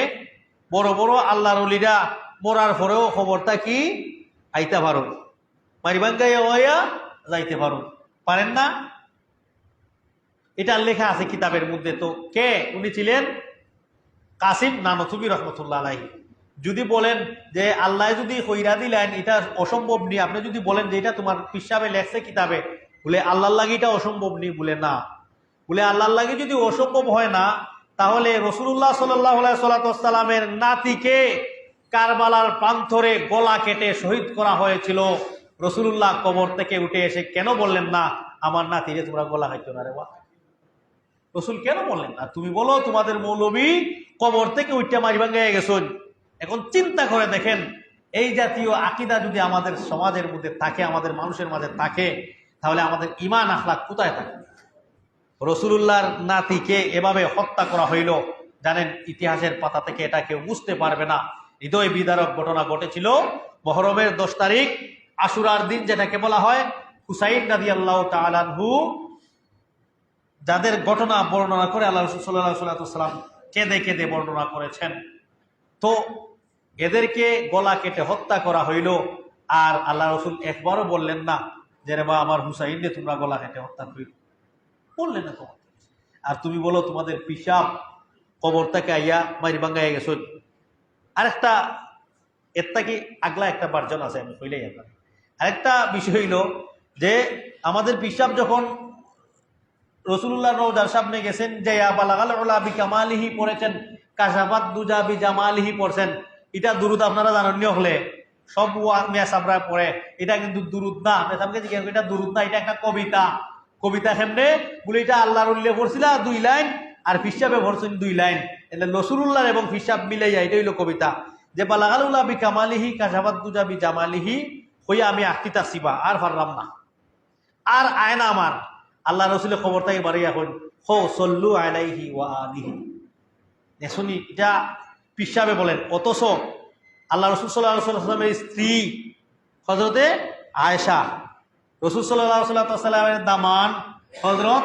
বড় বড় আল্লাহর ওলিরা মরার পরেও খবরটা কি আইতে পারো, মাইরবাঙ্গাইয়া হইয়া যাইতে পারো, পারেন না? এটা লেখা আছে কিতাবের মধ্যে। তো কে উনি ছিলেন? কাসিম নানতুবি রহমতুল্লাহ আলাইহি। যদি বলেন যে আল্লাহ যদি কইরা দিলেন এটা অসম্ভব নি, আপনি যদি বলেন যে এটা তোমার পিসাবে লেখছে কিতাবে, বলে আল্লাহর লাগি এটা অসম্ভব নি, বলে না, বলে আল্লাহর লাগি যদি অসম্ভব হয় না, তাহলে রসুল্লাহ সাল্লাল্লাহু আলাইহি সাল্লামের নাতিকে কারবালার প্রান্তরে গলা কেটে শহীদ করা হয়েছিল। রসুল্লাহ কবর থেকে উঠে এসে কেন বললেন না আমার নাতিরে তোমরা গলা খাইতো না রে বা? রসুল কেন বললেন না? তুমি বলো তোমাদের মৌলবী কবর থেকে উঠে মাইরবাঙ্গাইয়া গেছেন। এখন চিন্তা করে দেখেন, এই জাতীয় আকীদা যদি আমাদের সমাজের মধ্যে থাকে, আমাদের মানুষের মাঝে থাকে, তাহলে আমাদের ঈমান আখলাক কোথায় থাকে? রসুলুল্লাহর নাতিকে এভাবে হত্যা করা হইল, জানেন ইতিহাসের পাতা থেকে এটা কেউ বুঝতে পারবে না। হৃদয় বিদারক ঘটনা ঘটেছিল মুহররমের 10 তারিখ, আশুরার দিন, যেটাকে বলা হয় হুসাইন রাদিয়াল্লাহু তাআলা আনহু, যাদের ঘটনা বর্ণনা করে আল্লাহ রাসূল সাল্লাল্লাহু আলাইহি ওয়াসাল্লাম কেঁদে কেঁদে বর্ণনা করেছেন। তো এদেরকে গলা কেটে হত্যা করা হইল। আর আল্লাহ রসুল একবারও বললেন না যে রে বা আমার হুসাইন রে তোমরা গলা কেটে হত্যা করিল, বললেন না তোমার। আর তুমি বলো তোমাদের পিসাব কবর থেকে আইয়া মারি ভাঙ্গাইয়া গেছ। আরেকটা এর থেকে আগলা একটা বার্জন আছে, আমি কইলেই আপনার আরেকটা বিষয় হইল যে আমাদের পিসাব যখন রসুল্লাহ রওজার সামনে গেছেন যে বালাগাল উলা বিকামালিহি পড়েছেন, কাশাফাত দুজা বিজামালিহি পড়ছেন, এটা দুরুদ আপনারা জানেন হলে সব মেসাবরা পড়ে, এটা কিন্তু দুরুদ না। মেসাবকে জিজ্ঞেস এটা দুরুদ না, এটা একটা কবিতা। কবিতা কেমনে বলে, এটা আল্লাহর উল্লেখ পড়ছিলা 2 লাইন আর ফিসাবে পড়ছেন 2 লাইন, এটা রসুল্লাহ এবং ফিসাব মিলে যায়, এটা হইল কবিতা। যে বালাগাল উলা বিকামালিহি কাশাফাত দুজা বিজামালিহি হইয়া আমি আকিতা সিবা আর পারলাম না, আর আয়না আমার আল্লাহ রসুলের খবর থেকে বাড়ি এখন হো সল্লু আলাইহি ওয়া আলিহি শুনি, এটা পিসাবে বলেন। অথচ আল্লাহ রসুল সাল্লাল্লাহু আলাইহি ওয়াসাল্লামের স্ত্রী হযরতে আয়েশা, রসুল সাল্লাল্লাহু আলাইহি ওয়াসাল্লামের দামান হযরত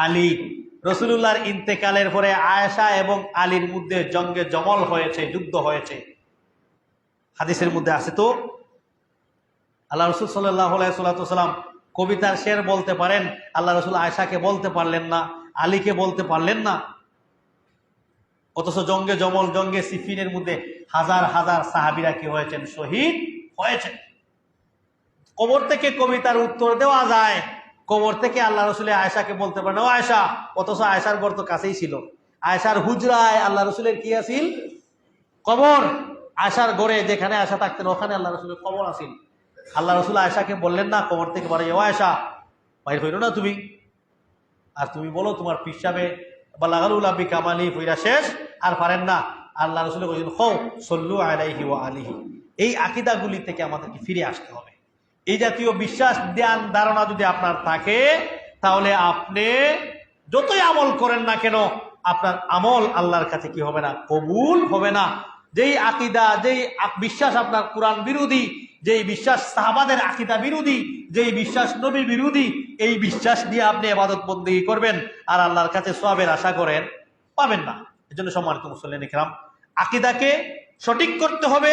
আলী, রসুলুল্লাহর ইন্তেকালের পরে আয়েশা এবং আলীর মধ্যে জঙ্গে জমল হয়েছে, যুদ্ধ হয়েছে। হাদিসের মধ্যে আছে। তো আল্লাহ রসুল সাল্লাল্লাহু আলাইহি ওয়াসাল্লাম কবিতার শের বলতে পারেন, আল্লাহ রসুল আয়েশাকে বলতে পারলেন না, আলীকে বলতে পারলেন না। অথচ জঙ্গে জমল, জঙ্গে সিফিনের মধ্যে হাজার হাজার সাহাবীরা কি হয়েছেন? শহীদ হয়েছেন। কবর থেকে কবিতার উত্তর দেওয়া যায়, কবর থেকে আল্লাহ রসুলের আয়েশাকে বলতে পারেন ও আয়েশা, অথচ আয়েশার ঘর তো কাছেই ছিল। আয়েশার হুজরায় আল্লাহ রসুলের কি আছিল? কবর। আয়েশার ঘরে যেখানে আয়েশা থাকতেন ওখানে আল্লাহ রসুলের কবর আছিল। আল্লাহ রসুল আয়েশাকে বললেন না কবর থেকে বাড়ি, ও আয়েশা বাইর হইল না তুমি, আর তুমি বলো তোমার পিসাবে বা লাগালুল আবি কামালি ফইরা শেষ আর পারেন না। আল্লাহ রসুল বলছেন হো সল্লু আলাইহি ওয়া আলিহি। এই আকীদাগুলি থেকে আমাদেরকে ফিরে আসতে হবে। এই জাতীয় বিশ্বাস ধ্যান ধারণা যদি আপনার থাকে, তাহলে আপনি যতই আমল করেন না কেন আপনার আমল আল্লাহর কাছে কি হবে না? কবুল হবে না। যেই আকীদা, যেই বিশ্বাস আপনার কোরআন বিরোধী, যেই বিশ্বাস সাহাবাদের আকীদা বিরোধী, যেই বিশ্বাস নবী বিরোধী, এই বিশ্বাস দিয়ে আপনি ইবাদত বন্দেগী করবেন আর আল্লাহর কাছে সওয়াবের আশা করেন, পাবেন না। এজন্য সম্মানিত মুসল্লিন ইকরাম, আকীদাকে সঠিক করতে হবে,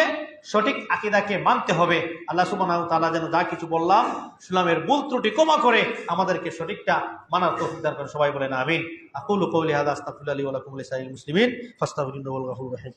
সঠিক আকীদাকে মানতে হবে। আল্লাহ সুবহানাহু ওয়া তাআলা যেন যা কিছু বললাম ইসলামের ভুল ত্রুটি ক্ষমা করে আমাদেরকে সঠিকটা মানার তৌফিক দান করেন। সবাই বলেন আমিন। আকুলু কওলি হাযা আস্তাগফিরুল্লাহ লি ওয়া লাকুম ওয়া লিসাইরিল মুসলিমিন ফাস্তাগফিরুহু ওয়া হুয়া আল-গফুরুর রহিম।